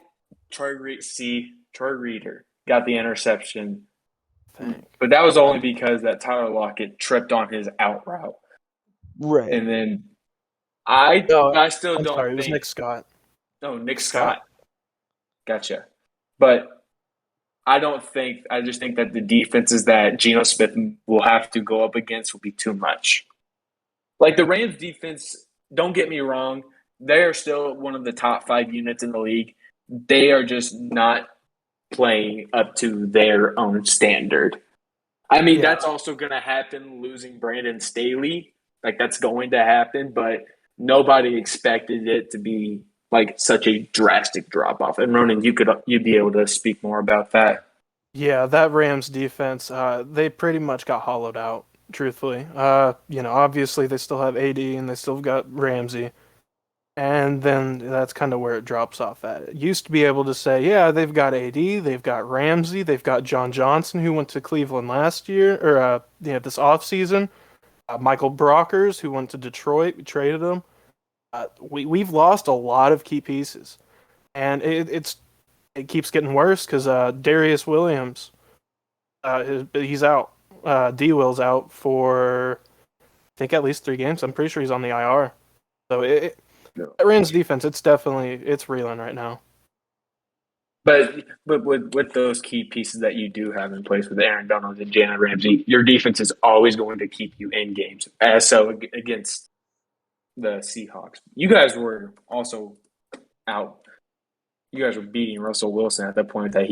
Troy Reader got the interception. Thank. But that was only because that Tyler Lockett tripped on his out route. Right. And then I'm don't sorry, think it was Nick Scott. No, Nick Scott. Gotcha. But I just think that the defenses that Geno Smith will have to go up against will be too much. Like the Rams defense, don't get me wrong, they are still one of the top 5 units in the league. They are just not playing up to their own standard. I mean, That's also going to happen losing Brandon Staley. That's going to happen, but nobody expected it to be such a drastic drop off. And Ronan, you'd be able to speak more about that. Yeah, that Rams defense, they pretty much got hollowed out, truthfully. Obviously they still have AD and they still got Ramsey. And then that's kind of where it drops off at. It used to be able to say, yeah, they've got AD, they've got Ramsey, they've got John Johnson, who went to Cleveland last year, or this offseason. Michael Brockers, who went to Detroit, we traded him. We've lost a lot of key pieces. And it keeps getting worse because Darius Williams, he's out. D-Will's out for, I think, at least 3 games. I'm pretty sure he's on the IR. So that Rams defense, it's reeling right now. But with those key pieces that you do have in place with Aaron Donald and Jalen Ramsey, your defense is always going to keep you in games. So against the Seahawks, you guys were also out. You guys were beating Russell Wilson at the point that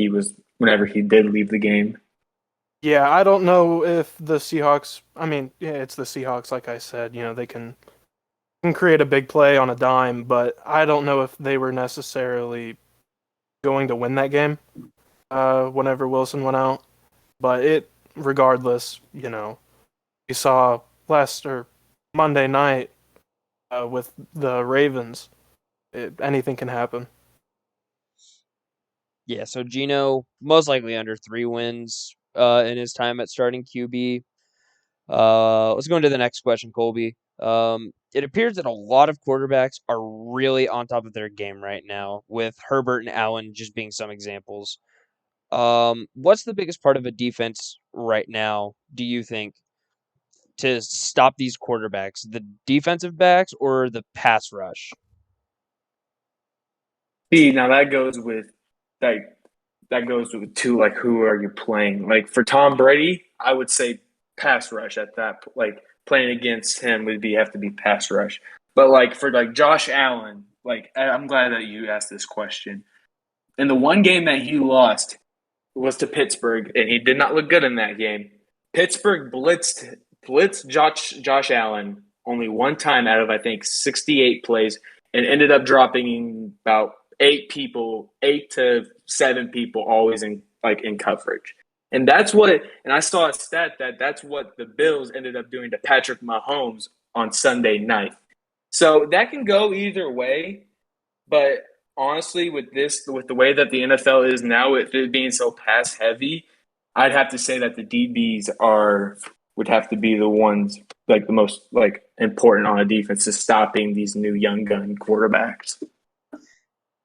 whenever he did leave the game. Yeah, I don't know if the Seahawks. I mean, yeah, it's the Seahawks. Like I said, they can create a big play on a dime, but I don't know if they were necessarily going to win that game whenever Wilson went out. But regardless, we saw Monday night with the Ravens. Anything can happen. Yeah, so Geno most likely under 3 wins in his time at starting QB. Let's go into the next question, Colby. It appears that a lot of quarterbacks are really on top of their game right now, with Herbert and Allen just being some examples. What's the biggest part of a defense right now, do you think, to stop these quarterbacks? The defensive backs or the pass rush? See, now that goes with who are you playing? For Tom Brady, I would say pass rush at that. Playing against him would have to be pass rush. But for Josh Allen, I'm glad that you asked this question. In the one game that he lost was to Pittsburgh, and he did not look good in that game. Pittsburgh blitzed Josh Allen only one time out of I think 68 plays, and ended up dropping about 8 to 7 people, always in coverage. And that's what. And I saw a stat that's what the Bills ended up doing to Patrick Mahomes on Sunday night. So that can go either way, but honestly, with the way that the NFL is now, with it being so pass heavy, I'd have to say that the DBs would have to be the ones like the most like important on a defense to stopping these new young gun quarterbacks.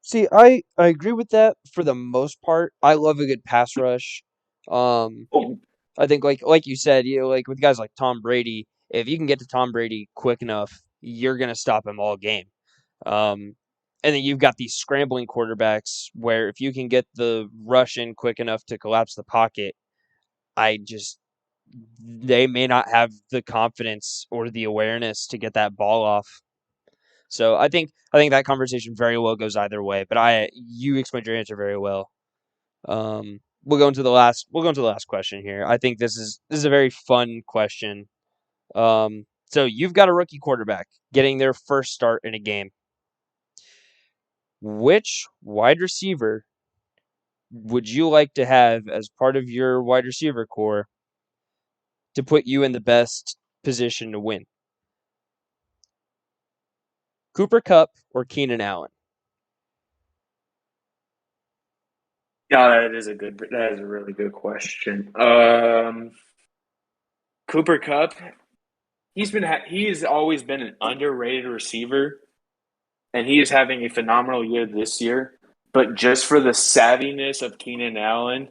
See, I agree with that for the most part. I love a good pass rush. Um, Oh, I think like you said, like with guys like Tom Brady, if you can get to Tom Brady quick enough, you're gonna stop him all game. Um, and then you've got these scrambling quarterbacks where if you can get the rush in quick enough to collapse the pocket, I just they may not have the confidence or the awareness to get that ball off. So I think that conversation very well goes either way. But you explained your answer very well. We'll go into the last question here. I think this is a very fun question. So you've got a rookie quarterback getting their first start in a game. Which wide receiver would you like to have as part of your wide receiver core to put you in the best position to win? Cooper Kupp or Keenan Allen? yeah, that is a really good question. Cooper Cup, he has always been an underrated receiver, and he is having a phenomenal year this year. But just for the savviness of Keenan Allen,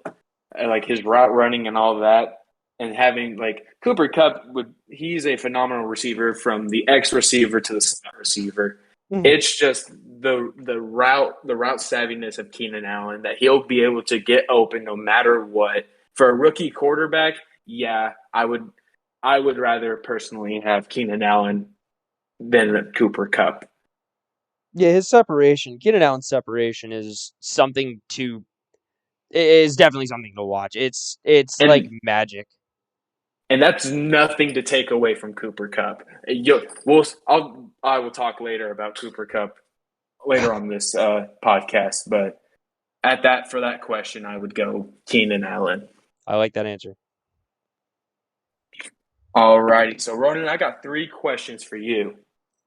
like his route running and all that, and having like Cooper Cup he's a phenomenal receiver from the X receiver to the slot receiver. Mhm. It's just the route savviness of Keenan Allen that he'll be able to get open no matter what. For a rookie quarterback, yeah, I would rather personally have Keenan Allen than Cooper Cup. Yeah, his separation, Keenan Allen's separation is definitely something to watch. It's like And magic. and that's nothing to take away from Cooper Cup. I will talk later about Cooper Cup later on this podcast, but for that question, I would go Keenan Allen. I like that answer. All righty, so Ronan, I got 3 questions for you.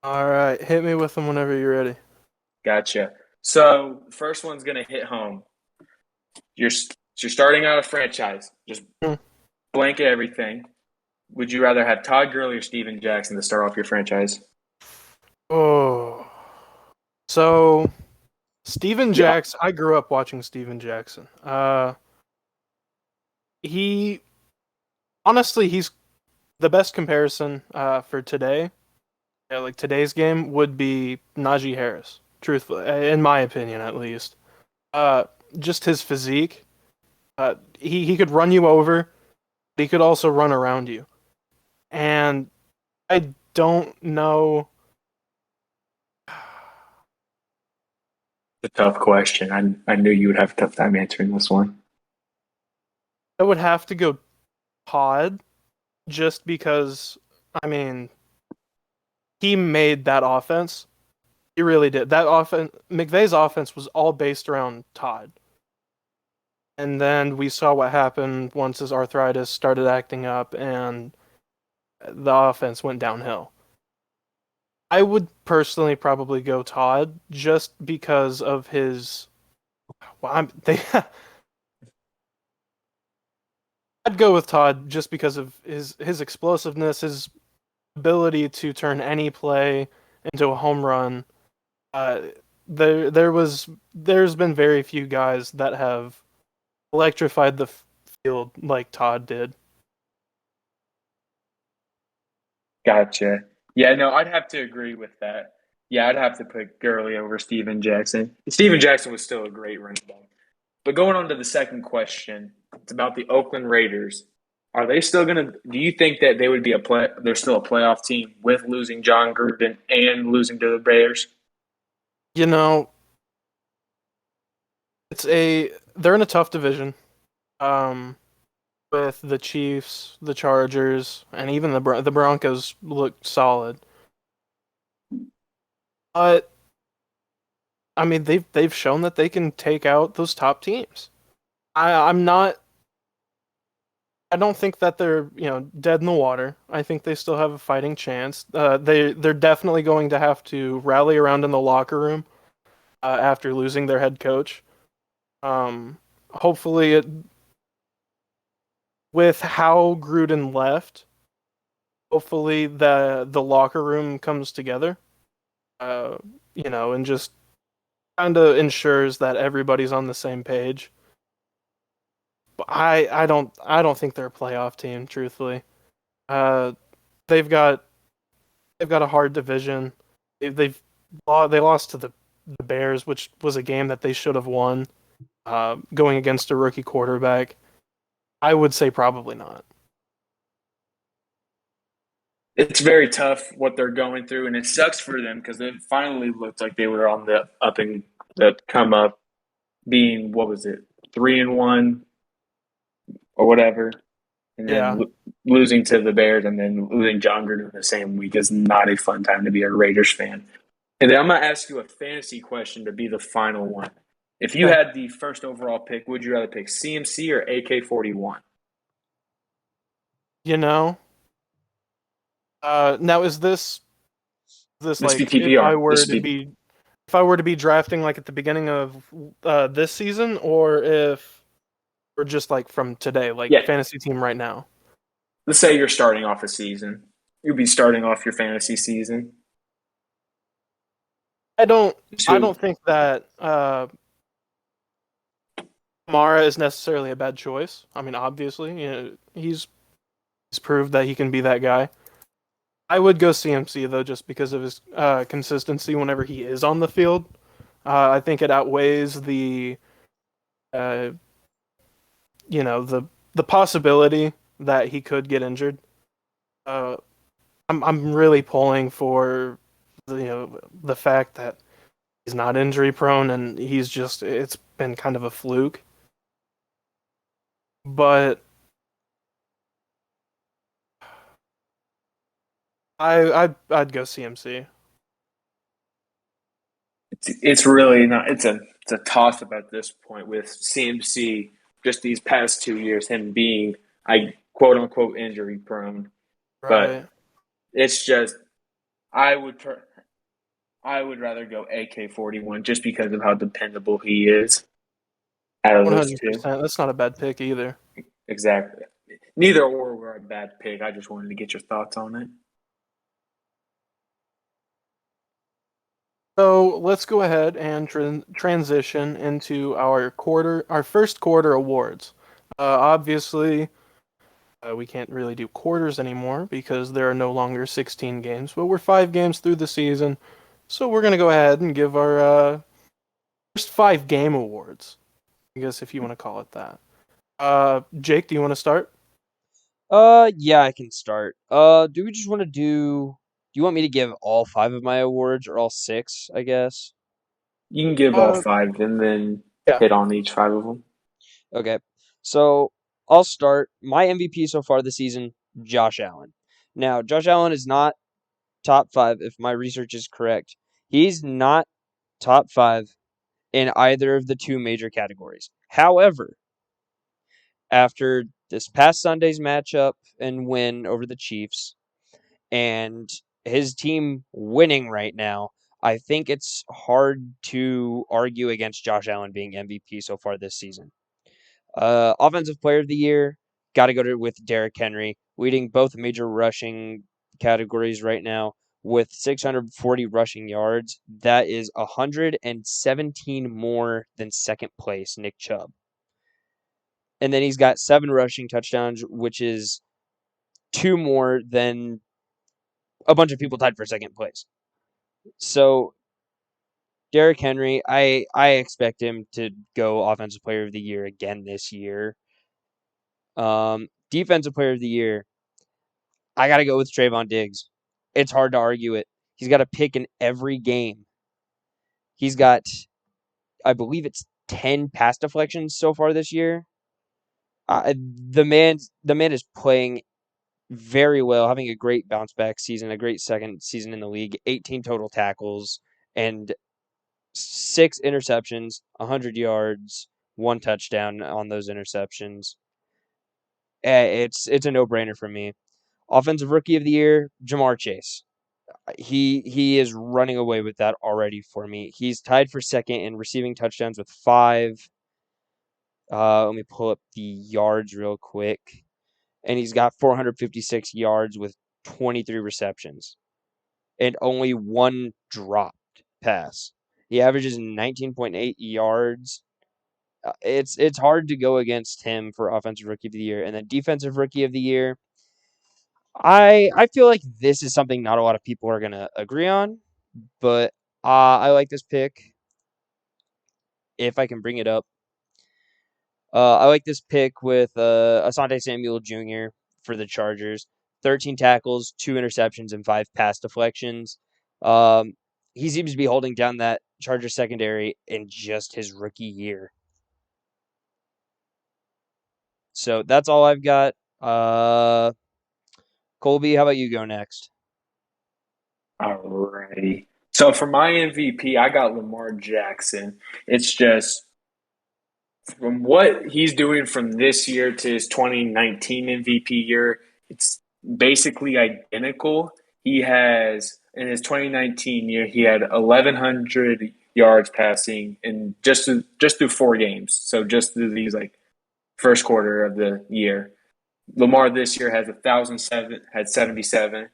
All right, hit me with them whenever you're ready. Gotcha. So the first one's gonna hit home. You're starting out a franchise, just Hmm. blanket everything. Would you rather have Todd Gurley or Steven Jackson to start off your franchise? Oh, so Steven Yeah. Jackson. I grew up watching Steven Jackson. He honestly, he's the best comparison for today. Yeah, like today's game would be Najee Harris. Truthfully, in my opinion, at least. Uh, just his physique. He could run you over. But he could also run around you. And I don't know. It's a tough question. I knew you would have a tough time answering this one. I would have to go Todd, just because. I mean, he made that offense. He really did. That offense, McVay's offense was all based around Todd. And then we saw what happened once his arthritis started acting up and the offense went downhill. I would personally probably go Todd just because of his. Well, I'd go with Todd just because of his explosiveness, his ability to turn any play into a home run. Uh, there's been very few guys that have electrified the field like Todd did. Gotcha. Yeah, no, I'd have to agree with that. Yeah, I'd have to put Gurley over Steven Jackson. Steven Jackson was still a great running back. But going on to the second question, it's about the Oakland Raiders. Are they still gonna? Do you think that they would be They're still a playoff team with losing John Gruden and losing to the Bears? You know, they're in a tough division. Um, with the Chiefs, the Chargers, and even the Broncos looked solid. But I mean, they've shown that they can take out those top teams. I'm not. I don't think that they're dead in the water. I think they still have a fighting chance. They're definitely going to have to rally around in the locker room after losing their head coach. Hopefully, with how Gruden left, hopefully the locker room comes together. And just kind of ensures that everybody's on the same page. But I don't think they're a playoff team, truthfully. Uh, they've got a hard division. They lost to the Bears, which was a game that they should have won. Going against a rookie quarterback, I would say probably not. It's very tough what they're going through, and it sucks for them because it finally looked like they were on the up and the come up, being what was it, 3-1 or whatever, and then Yeah. losing to the Bears and then losing John Gruden the same week is not a fun time to be a Raiders fan. And then I'm gonna ask you a fantasy question to be the final one. If you Okay. had the first overall pick, would you rather pick CMC or AK-41? You know, now is this This be like if I PPR. were This to be be drafting like at the beginning of this season, or if we're just like from today, like yeah. fantasy team right now? Let's say you're starting off a season. You'll be starting off your fantasy season. I don't I Who? don't think that Mara is necessarily a bad choice. I mean, obviously, he's proved that he can be that guy. I would go CMC though, just because of his consistency whenever he is on the field. I think it outweighs uh, the possibility that he could get injured. Uh, I'm really pulling for the fact that he's not injury prone and it's been kind of a fluke. But I'd go CMC. It's really not. It's a toss up at this point with CMC. Just these past 2 years, him being I quote unquote injury prone, but Right. it's just I would I would rather go AK-41 just because of how dependable he is out of those two. 100%. That's not a bad pick either. Exactly. Neither or were a bad pick. I just wanted to get your thoughts on it. So let's go ahead and transition into our first quarter awards. Obviously, we can't really do quarters anymore because there are no longer 16 games, but we're 5 games through the season. So we're gonna go ahead and give our first 5 game awards. I guess if you want to call it that. Jake, do you want to start? Yeah, I can start. Do we just want to do you want me to give all 5 of my awards or all 6, I guess? You can give all Uh, five and then yeah. hit on each five of them. Okay. So, I'll start. My MVP so far this season, Josh Allen. Now, Josh Allen is not top 5 if my research is correct. He's not top 5 in either of the 2 major categories. However, after this past Sunday's matchup and win over the Chiefs and his team winning right now, I think it's hard to argue against Josh Allen being MVP so far this season. Offensive Player of the Year, got to go with Derrick Henry, leading both major rushing categories right now with 640 rushing yards. That is 117 more than second place, Nick Chubb. And then he's got 7 rushing touchdowns, which is 2 more than a bunch of people tied for second place. So Derrick Henry, I expect him to go Offensive Player of the Year again this year. Defensive Player of the Year, I got to go with Trayvon Diggs. It's hard to argue it. He's got a pick in every game. He's got, I believe it's 10 pass deflections so far this year. The man is playing very well, having a great bounce back season, a great second season in the league, 18 total tackles and 6 interceptions, 100 yards, 1 touchdown on those interceptions. It's a no-brainer for me. Offensive Rookie of the Year, Jamar Chase. He is running away with that already for me. He's tied for second in receiving touchdowns with 5. Let me pull up the yards real quick. And he's got 456 yards with 23 receptions and only 1 dropped pass. He averages 19.8 yards. It's hard to go against him for Offensive Rookie of the Year. And then Defensive Rookie of the Year, I feel like this is something not a lot of people are gonna agree on, but I like this pick. If I can bring it up, I like this pick with Asante Samuel Jr. for the Chargers. 13 tackles, 2 interceptions, and 5 pass deflections. He seems to be holding down that Charger secondary in just his rookie year. So that's all I've got. Colby, how about you go next? Alrighty. So for my MVP, I got Lamar Jackson. It's just from what he's doing from this year to his 2019 MVP year, it's basically identical. He has in his 2019 year, he had 1,100 yards passing in just through 4 games. So just through these like first quarter of the year. Lamar this year has 1,007, had 77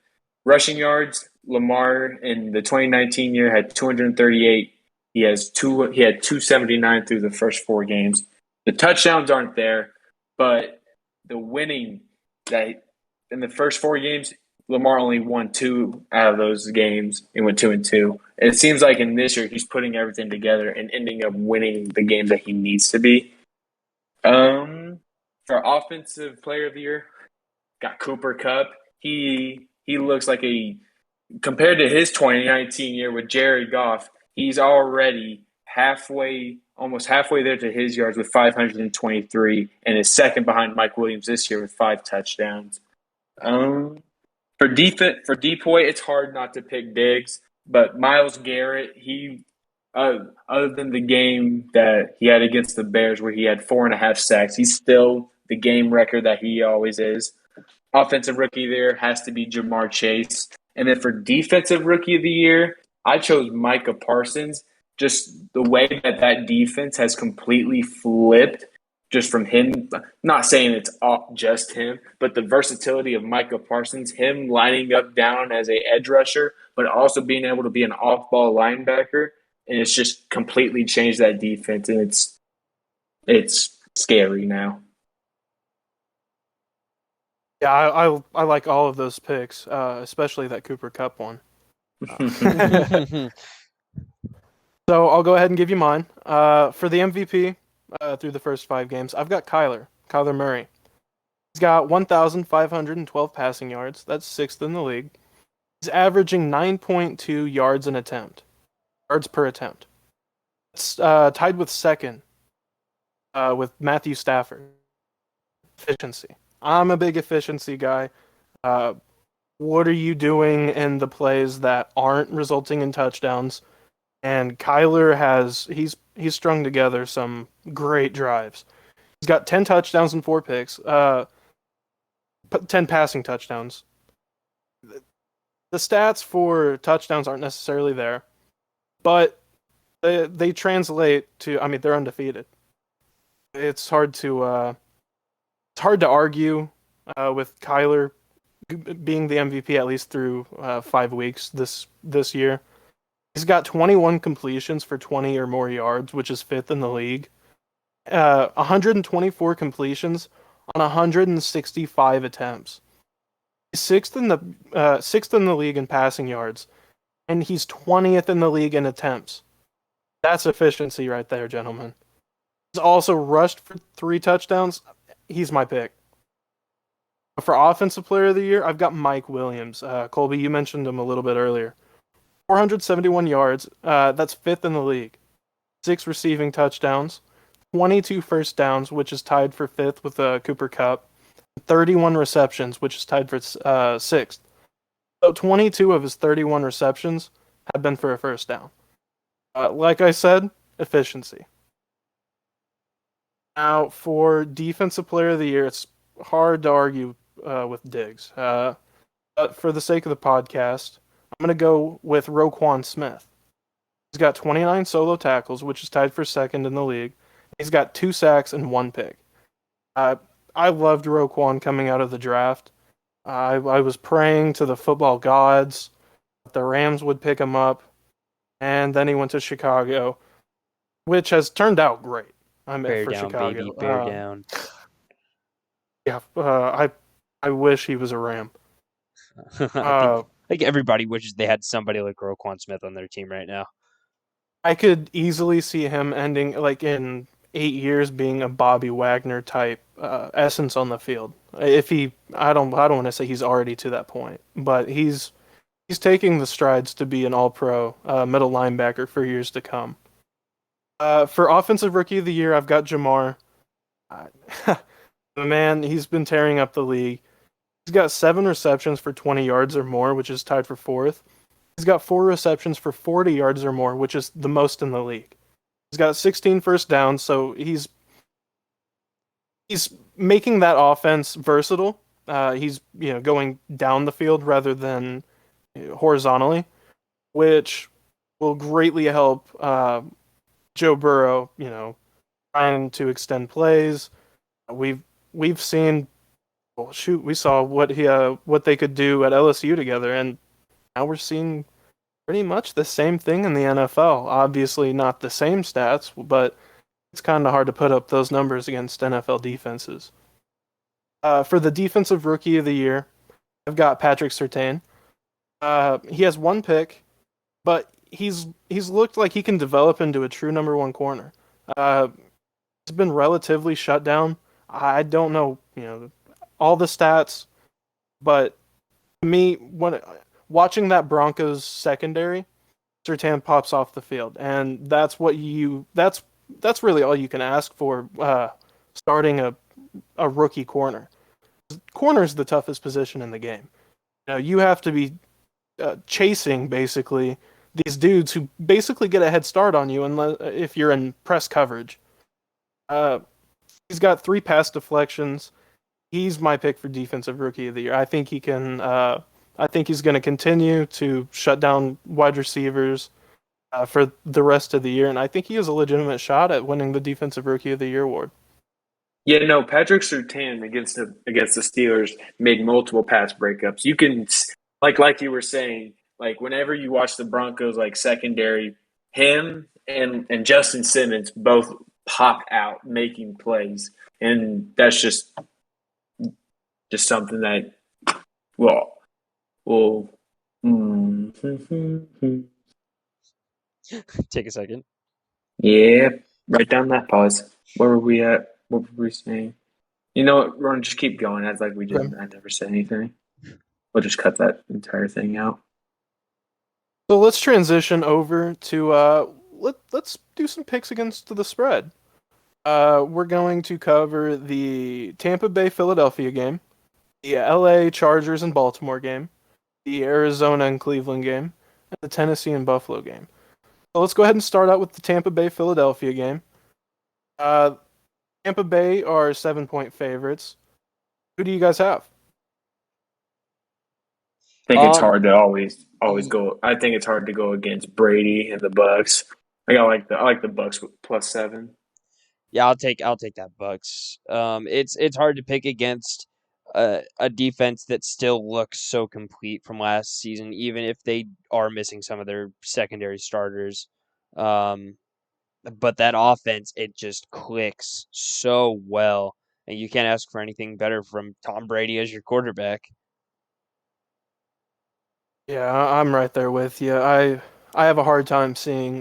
rushing yards. Lamar in the 2019 year had 238. He had 279 through the first 4 games. The touchdowns aren't there, but the winning that in the first 4 games, Lamar only won 2 out of those games and went 2-2. And it seems like in this year he's putting everything together and ending up winning the games that he needs to be. For Offensive Player of the Year, got Cooper Kupp. He looks like compared to his 2019 year with Jared Goff, he's already almost halfway there to his yards with 523 and is second behind Mike Williams this year with 5 touchdowns. For Depoy, it's hard not to pick Diggs, but Myles Garrett, other than the game that he had against the Bears where he had 4.5 sacks, he's still the game record that he always is. Offensive Rookie of the Year has to be Jamar Chase. And then for Defensive Rookie of the Year, I chose Micah Parsons. Just the way that defense has completely flipped just from him. Not saying it's just him, but the versatility of Micah Parsons, him lining up down as a edge rusher, but also being able to be an off-ball linebacker. And it's just completely changed that defense, and it's scary now. Yeah, I like all of those picks, especially that Cooper Kupp one. So I'll go ahead and give you mine. For the MVP through the first 5 games, I've got Kyler Murray. He's got 1,512 passing yards. That's 6th in the league. He's averaging 9.2 yards per attempt. It's tied with second with Matthew Stafford. Efficiency. I'm a big efficiency guy. What are you doing in the plays that aren't resulting in touchdowns? And Kyler he's strung together some great drives. He's got 10 touchdowns and 4 picks, 10 passing touchdowns. The stats for touchdowns aren't necessarily there, but they translate to. I mean, they're undefeated. It's hard to argue with Kyler being the MVP at least through 5 weeks this year. He's got 21 completions for 20 or more yards, which is 5th in the league. 124 completions on 165 attempts. He's 6th in the league in passing yards, and he's 20th in the league in attempts. That's efficiency right there, gentlemen. He's also rushed for 3 touchdowns. He's my pick. For Offensive Player of the Year, I've got Mike Williams. Colby, you mentioned him a little bit earlier. 471 yards. That's 5th in the league. 6 receiving touchdowns. 22 first downs, which is tied for fifth with Cooper Kupp, 31 receptions, which is tied for sixth. So 22 of his 31 receptions have been for a first down. Like I said, efficiency. Now, for Defensive Player of the Year, it's hard to argue with Diggs. But for the sake of the podcast, I'm going to go with Roquan Smith. He's got 29 solo tackles, which is tied for second in the league. He's got 2 sacks and 1 pick. I loved Roquan coming out of the draft. I was praying to the football gods that the Rams would pick him up, and then he went to Chicago, which has turned out great. Bear For down, Chicago. baby, bear down. Yeah, I wish he was a Ram. I think everybody wishes they had somebody like Roquan Smith on their team right now. I could easily see him ending like in 8 years being a Bobby Wagner type essence on the field. If he, I don't want to say he's already to that point, but he's taking the strides to be an All-Pro middle linebacker for years to come. For Offensive Rookie of the Year, I've got Jamar. The man, he's been tearing up the league. He's got 7 receptions for 20 yards or more, which is tied for fourth. He's got 4 receptions for 40 yards or more, which is the most in the league. He's got 16 first downs, so he's making that offense versatile. He's going down the field rather than horizontally, which will greatly help Joe Burrow. Trying to extend plays. We've seen. Well, shoot, we saw what they could do at LSU together, and now we're seeing pretty much the same thing in the NFL. Obviously, not the same stats, but it's kind of hard to put up those numbers against NFL defenses. For the Defensive Rookie of the Year, I've got Patrick Surtain. He has 1 pick, but he's looked like he can develop into a true number 1 corner. He's been relatively shut down. I don't know, all the stats, but to me, when watching that Broncos secondary, Surtain pops off the field, and that's really all you can ask for starting a rookie corner. Corner is the toughest position in the game. You have to be chasing basically these dudes who basically get a head start on you if you're in press coverage. He's got 3 pass deflections. He's my pick for Defensive Rookie of the Year. I think he can. I think he's going to continue to shut down wide receivers for the rest of the year, and I think he has a legitimate shot at winning the Defensive Rookie of the Year award. Yeah, no, Patrick Surtain against the Steelers made multiple pass breakups. You can, like you were saying, like whenever you watch the Broncos like secondary, him and Justin Simmons both pop out making plays, and that's just something that will Take a second. yeah, write down that pause. Where were we at? What were we saying? You know what, Ron, just keep going. Act like we didn't. I never said anything. We'll just cut that entire thing out. So let's transition over to let's do some picks against the spread. We're going to cover the Tampa Bay Philadelphia game, the LA Chargers and Baltimore game, the Arizona and Cleveland game, and the Tennessee and Buffalo game. So let's go ahead and start out with the Tampa Bay Philadelphia game. Tampa Bay are 7-point favorites. Who do you guys have? I think it's hard to always go. I think it's hard to go against Brady and the Bucks. I like the Bucks with +7. Yeah, I'll take that Bucks. It's hard to pick against a defense that still looks so complete from last season, even if they are missing some of their secondary starters. But that offense, it just clicks so well, and you can't ask for anything better from Tom Brady as your quarterback. Yeah, I'm right there with you. I have a hard time seeing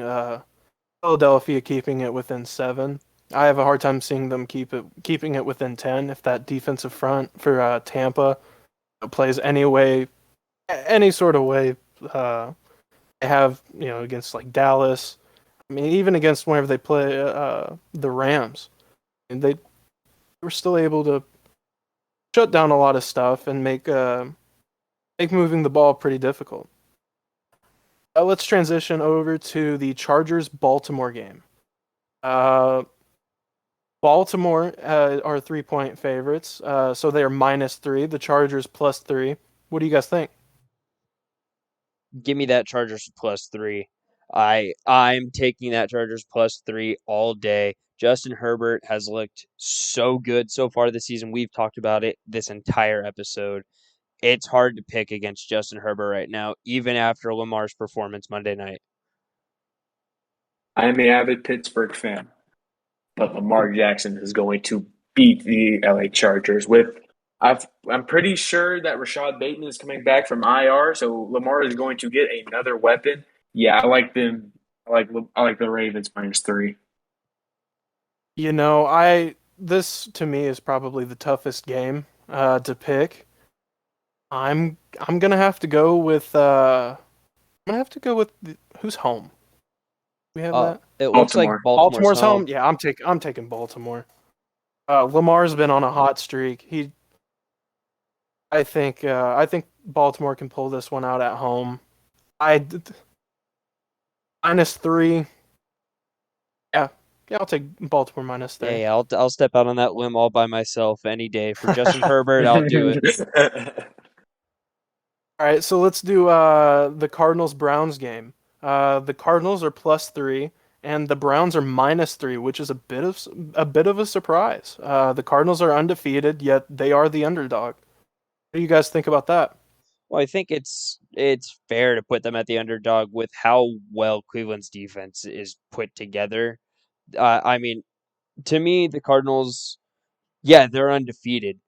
Philadelphia keeping it within 7. I have a hard time seeing them keeping it within 10 if that defensive front for Tampa plays any sort of way they have against like Dallas. I mean, even against whenever they play the Rams, and they were still able to shut down a lot of stuff and make moving the ball pretty difficult. Let's transition over to the Chargers Baltimore game. Uh, Baltimore are 3-point favorites, so they are -3. The Chargers +3. What do you guys think? Give me that Chargers +3. I'm taking that Chargers +3 all day. Justin Herbert has looked so good so far this season. We've talked about it this entire episode. It's hard to pick against Justin Herbert right now, even after Lamar's performance Monday night. I am an avid Pittsburgh fan, but Lamar Jackson is going to beat the LA Chargers with. I'm pretty sure that Rashad Bateman is coming back from IR, so Lamar is going to get another weapon. Yeah, I like them. I like the Ravens -3. You know, I this to me is probably the toughest game to pick. I'm gonna have to go with who's home. We have that. It looks like Baltimore. Baltimore's Baltimore's home. home. Yeah, I'm taking Baltimore. Lamar's been on a hot streak. I think Baltimore can pull this one out at home. -3. Yeah, yeah, I'll take Baltimore -3. Hey, I'll step out on that limb all by myself any day for Justin Herbert. I'll do it. All right, so let's do the Cardinals Browns game. The Cardinals are +3, and the Browns are -3, which is a bit of a surprise. The Cardinals are undefeated, yet they are the underdog. What do you guys think about that? Well, I think it's fair to put them at the underdog with how well Cleveland's defense is put together. I mean, to me, the Cardinals, yeah, they're undefeated,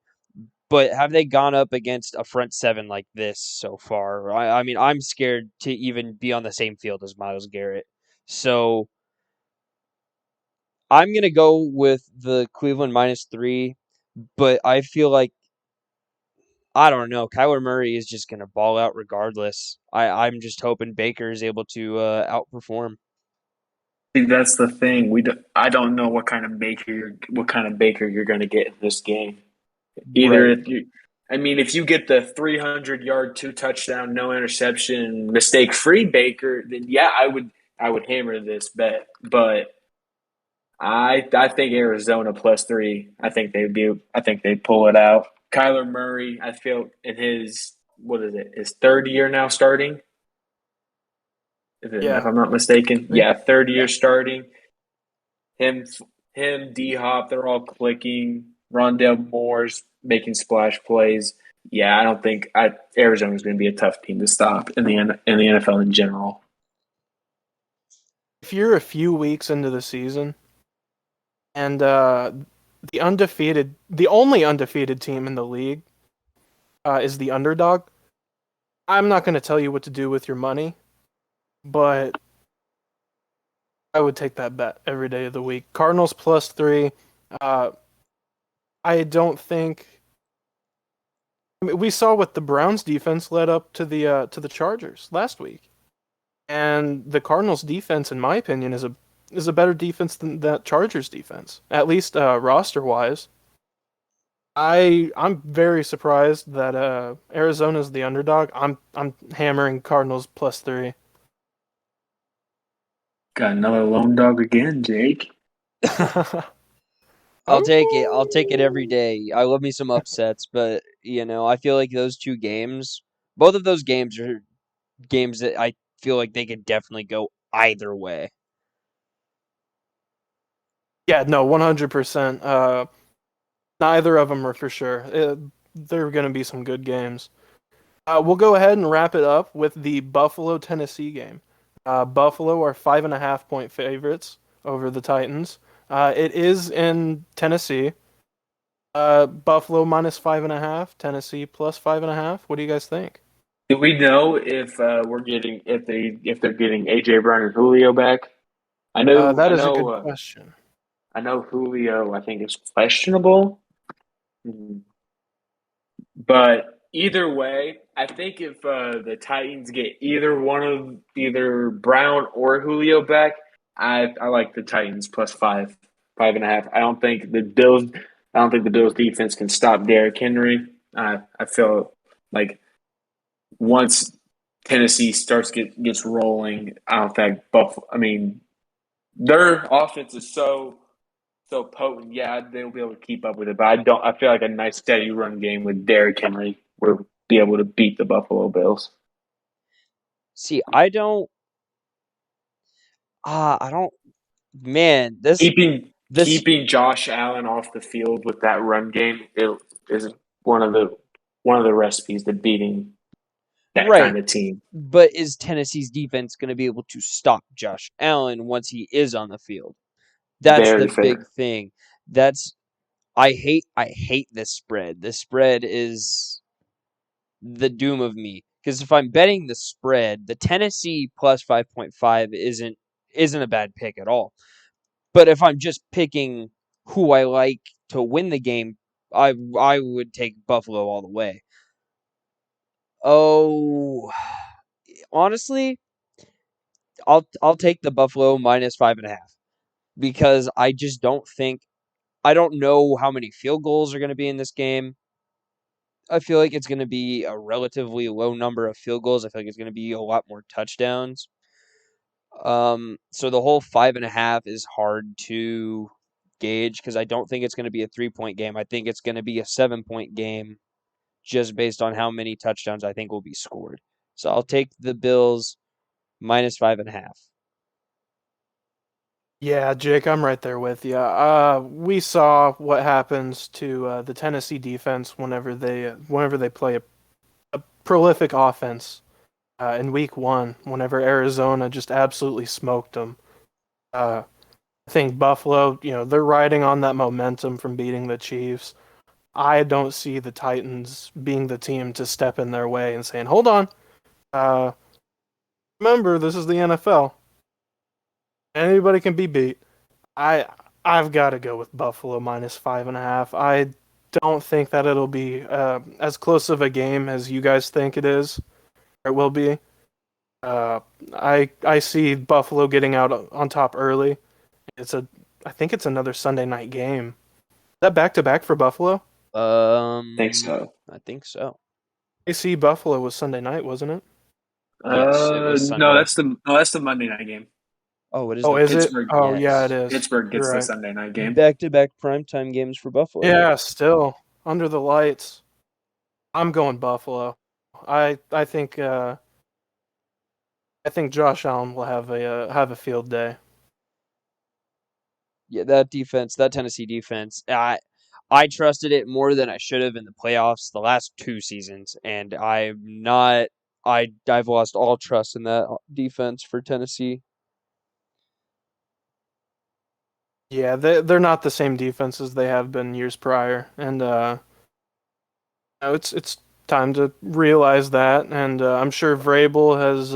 but have they gone up against a front seven like this so far? I mean, I'm scared to even be on the same field as Myles Garrett. So I'm gonna go with the Cleveland -3, but I feel like I don't know. Kyler Murray is just gonna ball out regardless. I'm just hoping Baker is able to outperform. See, that's the thing. I don't know what kind of Baker you're going to get in this game. Either Right. if you, I mean, if you get the 300-yard, 2 touchdown, no interception, mistake-free Baker, then yeah, I would hammer this bet. But I think Arizona +3. I think they pull it out. Kyler Murray, I feel in his what is it? His third year now starting. If Yeah, I'm not mistaken, I think- yeah, third yeah. year starting. Him, D Hop, they're all clicking. Rondell Moore's making splash plays. Yeah, I don't think Arizona's going to be a tough team to stop in the NFL in general. If you're a few weeks into the season and the only undefeated team in the league is the underdog, I'm not going to tell you what to do with your money, but I would take that bet every day of the week. Cardinals +3. Uh, I don't think. I mean, we saw what the Browns defense led up to the Chargers last week, and the Cardinals defense, in my opinion, is a better defense than that Chargers defense, at least roster wise. I'm very surprised that Arizona's the underdog. I'm hammering Cardinals +3. Got another lone dog again, Jake. I'll take it. I'll take it every day. I love me some upsets, but I feel like those two games, both of those games are games that I feel like they could definitely go either way. Yeah, no, 100%. Neither of them are for sure. There are going to be some good games. We'll go ahead and wrap it up with the Buffalo Tennessee game. Buffalo are 5.5-point favorites over the Titans. It is in Tennessee. Buffalo -5.5, Tennessee +5.5. What do you guys think? Do we know if they're getting AJ Brown and Julio back? I know, That I is a good know, question. I know Julio. I think is questionable. But either way, I think if the Titans get either Brown or Julio back, I like the Titans plus 5.5. I don't think the Bills. I don't think the Bills defense can stop Derrick Henry. I feel like once Tennessee gets rolling, I don't think Buffalo. I mean, their offense is so potent. Yeah, they'll be able to keep up with it, but I don't. I feel like a nice steady run game with Derrick Henry will be able to beat the Buffalo Bills. See, I don't. I don't. Man, this Keeping this keeping Josh Allen off the field with that run game is one of the recipes to beating that right. kind of team. But is Tennessee's defense going to be able to stop Josh Allen once he is on the field? That's the Very big fair. thing. I hate this spread. This spread is the doom of me because if I'm betting the spread, the Tennessee plus 5.5 isn't a bad pick at all. But if I'm just picking who I like to win the game, I would take Buffalo all the way. Oh, honestly, I'll take the Buffalo minus 5.5 because I just don't think I don't know how many field goals are going to be in this game. I feel like it's going to be a relatively low number of field goals. I feel like it's going to be a lot more touchdowns. So the whole 5.5 is hard to gauge because I don't think it's going to be a 3-point game. I think it's going to be a 7-point game just based on how many touchdowns I think will be scored. So I'll take the Bills minus 5.5. Yeah, Jake, I'm right there with you. We saw what happens to the Tennessee defense whenever they play a prolific offense in Week 1. Whenever Arizona just absolutely smoked them. I think Buffalo, they're riding on that momentum from beating the Chiefs. I don't see the Titans being the team to step in their way and saying, "Hold on, uh, remember this is the NFL. Anybody can be beat." I I've got to go with Buffalo minus 5.5. I don't think that it'll be as close of a game as you guys think it is. It will be. Uh, I see Buffalo getting out on top early. I think it's another Sunday night game. Is that back to back for Buffalo? Think so. I think so. AC Buffalo was Sunday night, wasn't it? Yes, it was No, Sunday. that's the Monday night game. Oh, it is Oh, the is it? Pittsburgh Oh, yeah, it yes. is. Pittsburgh You're gets the right. Sunday night game. Back-to-back primetime games for Buffalo. Yeah, still under the lights. I'm going Buffalo. I think I think Josh Allen will have a field day. Yeah, that Tennessee defense, I trusted it more than I should have in the playoffs the last 2 seasons, and I've lost all trust in that defense for Tennessee. Yeah, they're not the same defense as they have been years prior, and it's time to realize that. And I'm sure Vrabel has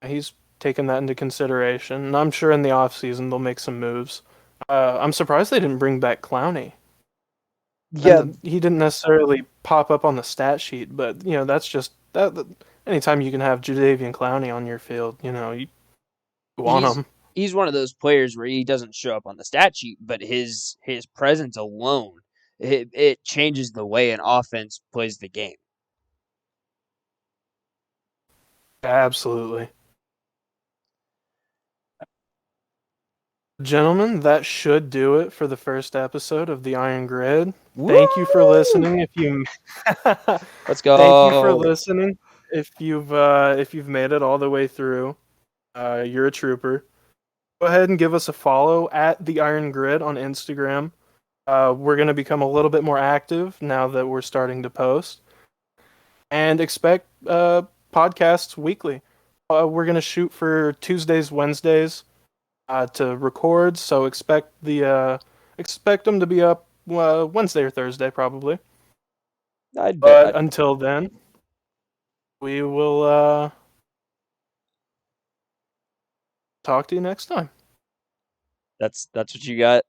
he's taken that into consideration, and I'm sure in the offseason they'll make some moves. I'm surprised they didn't bring back Clowney. Yeah, And he didn't necessarily pop up on the stat sheet, but that's just that. Anytime you can have Jadeveon Clowney on your field, you want he's him. he's one of those players where he doesn't show up on the stat sheet, but his presence alone it changes the way an offense plays the game. Absolutely. Gentlemen, that should do it for the first episode of the Iron Grid. Thank you for Woo! listening. If you Let's Thank you for go. listening. If you've made it all the way through, you're a trooper. Go ahead and give us a follow at the Iron Grid on Instagram. We're going to become a little bit more active now that we're starting to post, and expect podcasts weekly. We're going to shoot for Tuesdays, Wednesdays to record, so expect them to be up Wednesday or Thursday probably. I'd bet. But until then, we will talk to you next time. That's what you got.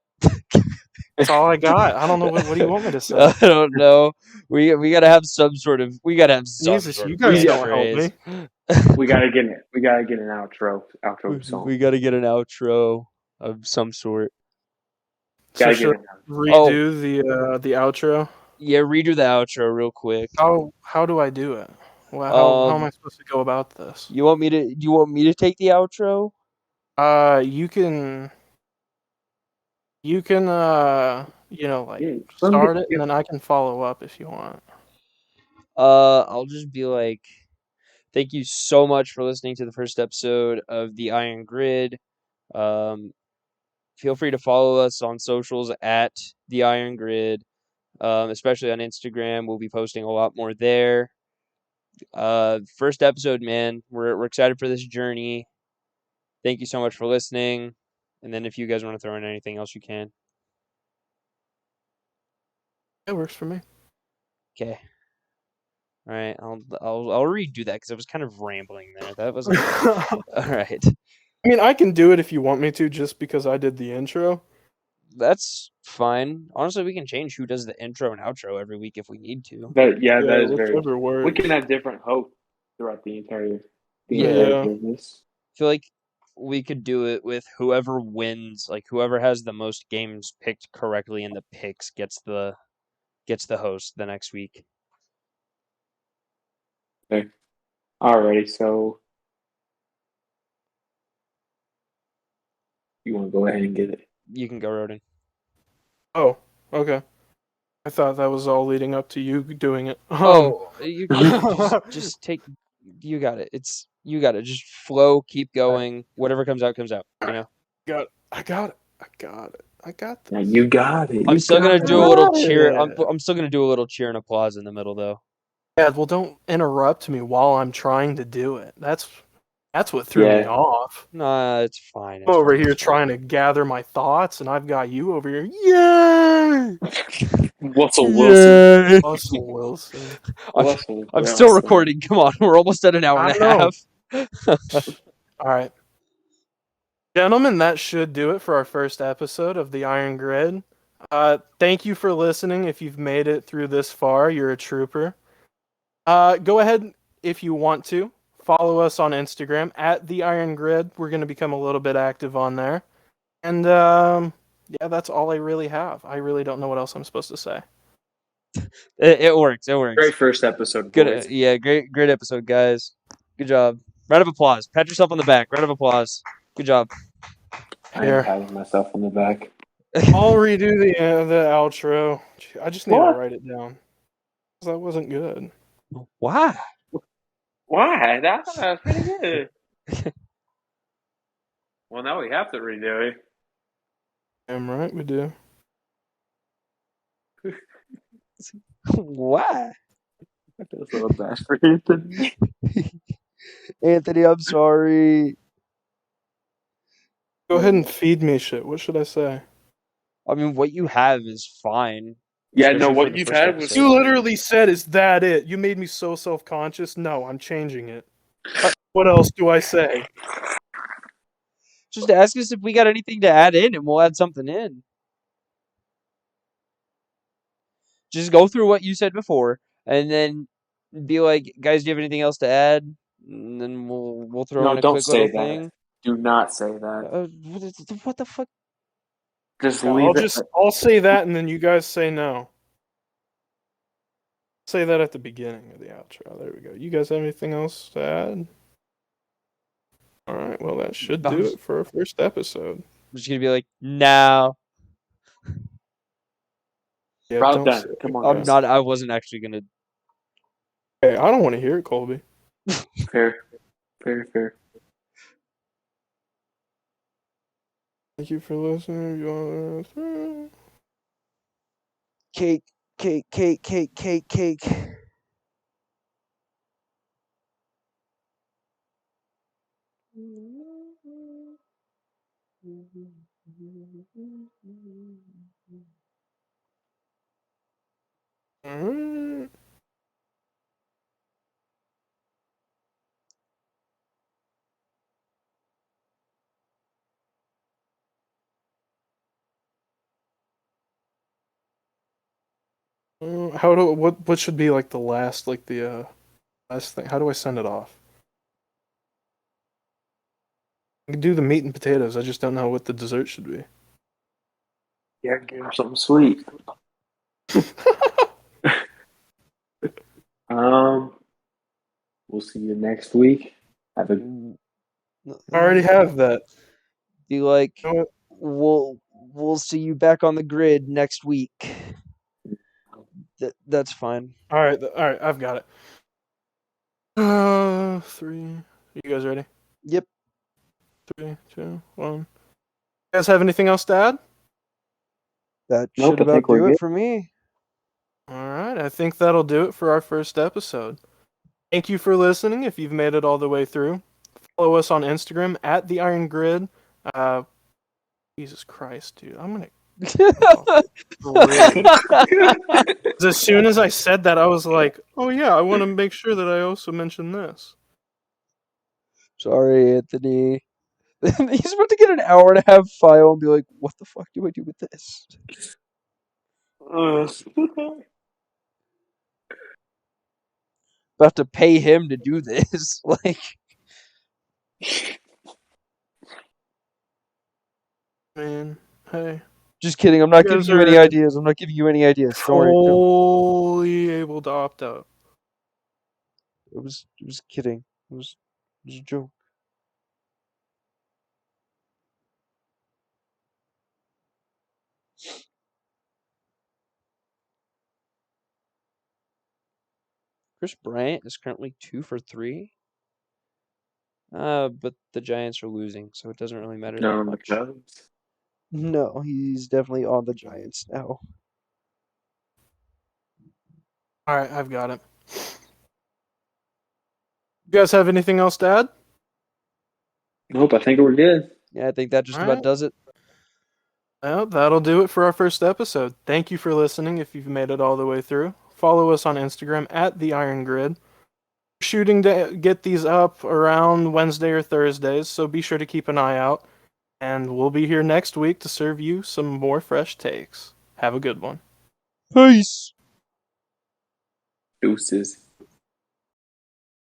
That's all I got. I don't know what do you want me to say. I don't know. We gotta have some sort of Jesus, you guys don't help catchphrase. me. We gotta get it. We gotta get an outro song. We got to get an outro of some sort. So Gotta should get I an Oh, redo the outro? yeah, redo the outro real quick. How do I do it? Well, how am I Um, supposed to go about this? you want me to? Do you want me to take the outro? You can like Yeah, let me start it and then I can follow up if you want. I'll just be like, thank you so much for listening to the first episode of the Iron Grid. Um, feel free to follow us on socials at the Iron Grid, especially on Instagram. We'll be posting a lot more there. First episode, man. We're excited for this journey. Thank you so much for listening. And then if you guys want to throw in anything else, you can. It works for me. Okay. All right. I'll redo that because I was kind of rambling there. That wasn't good. I All right. mean, I can do it if you want me to, just because I did the intro. That's fine. Honestly, we can change who does the intro and outro every week if we need to. Yeah, Yeah, that is very whichever true. We works. can have different hosts throughout the entire Yeah. Yeah. business. I feel like we could do it with whoever wins, like whoever has the most games picked correctly in the picks gets the host the next week. Okay. Alrighty, so you want to go ahead and get it? You can go, Roden. Oh, okay. I thought that was all leading up to you doing it. Oh, you just take. You got it. You got it. Just flow. Keep going. Whatever comes out comes out. You know. I got it. I got it. I got Yeah, this. you got it. I'm You still got gonna it. do a little Got cheer. it. I'm still gonna do a little cheer and applause in the middle though. Yeah, well, don't interrupt me while I'm trying to do it. That's what threw me Yeah. off. Nah, it's fine. I'm It's over fine. here It's fine. trying to gather my thoughts, and I've got you over here. Yay! Russell Wilson. Yay! Russell Wilson. Russell I'm still Wilson. recording. Come on, we're almost at an hour and I a know. half. All right. Gentlemen, that should do it for our first episode of the Iron Grid. Thank you for listening. If you've made it through this far, you're a trooper. Go ahead if you want to. Follow us on Instagram at the Iron Grid. We're going to become a little bit active on there. And yeah, that's all I really have. I really don't know what else I'm supposed to say. It works. It works. Great first episode, Good. boys. Yeah. Great episode, guys. Good job. Round of applause. Pat yourself on the back. Round of applause. Good job. I am Here, patting myself on the back. I'll redo the outro. I just need to What? write it down. 'Cause that wasn't good. Why? Why? That's pretty good. Well, now we have to redo it. Damn right we do. Why? I feel so bad for Anthony. Anthony, I'm sorry. Go ahead and feed me shit. What should I say? I mean, what you have is fine. Yeah, no, especially for what the you've first had was episode. You literally said, "Is that it?" You made me so self-conscious. No, I'm changing it. What else do I say? Just ask us if we got anything to add in, and we'll add something in. Just go through what you said before, and then be like, "Guys, do you have anything else to add?" And then we'll throw no. in a Don't quick little say that. thing. Do not say that. What the fuck? Just Yeah, leave it. I'll say that, and then you guys say no. Say that at the beginning of the outro. There we go. You guys have anything else to add? All right. Well, that should do it for our first episode. I'm just gonna be like, "No, Yeah, Route don't done. say. Come on, I'm guys. not. I wasn't actually gonna." Hey, I don't want to hear it, Colby. Fair. Fair. Thank you for listening. You want Cake. Alright. What should be like the last last thing? How do I send it off? I can do the meat and potatoes. I just don't know what the dessert should be. Yeah, give him something sweet. We'll see you next week. Have a I already have that. Be like, You know what? we'll see you back on the grid next week. That's fine. All right, I've got it. 3. You guys ready? Yep. 3, 2, 1. You guys have anything else to add? That Nope, should I about think we're do good. it for me. All right, I think that'll do it for our first episode. Thank you for listening. If you've made it all the way through, follow us on Instagram at the Iron Grid. Jesus Christ, dude, I'm gonna. As soon as I said that, I was like, "Oh yeah, I want to make sure that I also mention this." Sorry, Anthony. He's about to get an hour and a half file and be like, what the fuck do I do with this? About to pay him to do this. Like, Man, hey, just kidding. I'm not You giving guys you any are- ideas. I'm not giving you any ideas. Don't worry. No. fully able to opt out. It was kidding. It was a joke. Chris Bryant is currently 2 for 3. But the Giants are losing, so it doesn't really matter that No, the much. Cubs. No, he's definitely on the Giants now. All right, I've got it. You guys have anything else to add? Nope, I think we're good. Yeah, I think that just about Alright. does it. Well, that'll do it for our first episode. Thank you for listening. If you've made it all the way through, follow us on Instagram at the Iron Grid. We're shooting to get these up around Wednesday or Thursdays, so be sure to keep an eye out. And we'll be here next week to serve you some more fresh takes. Have a good one. Peace. Deuces.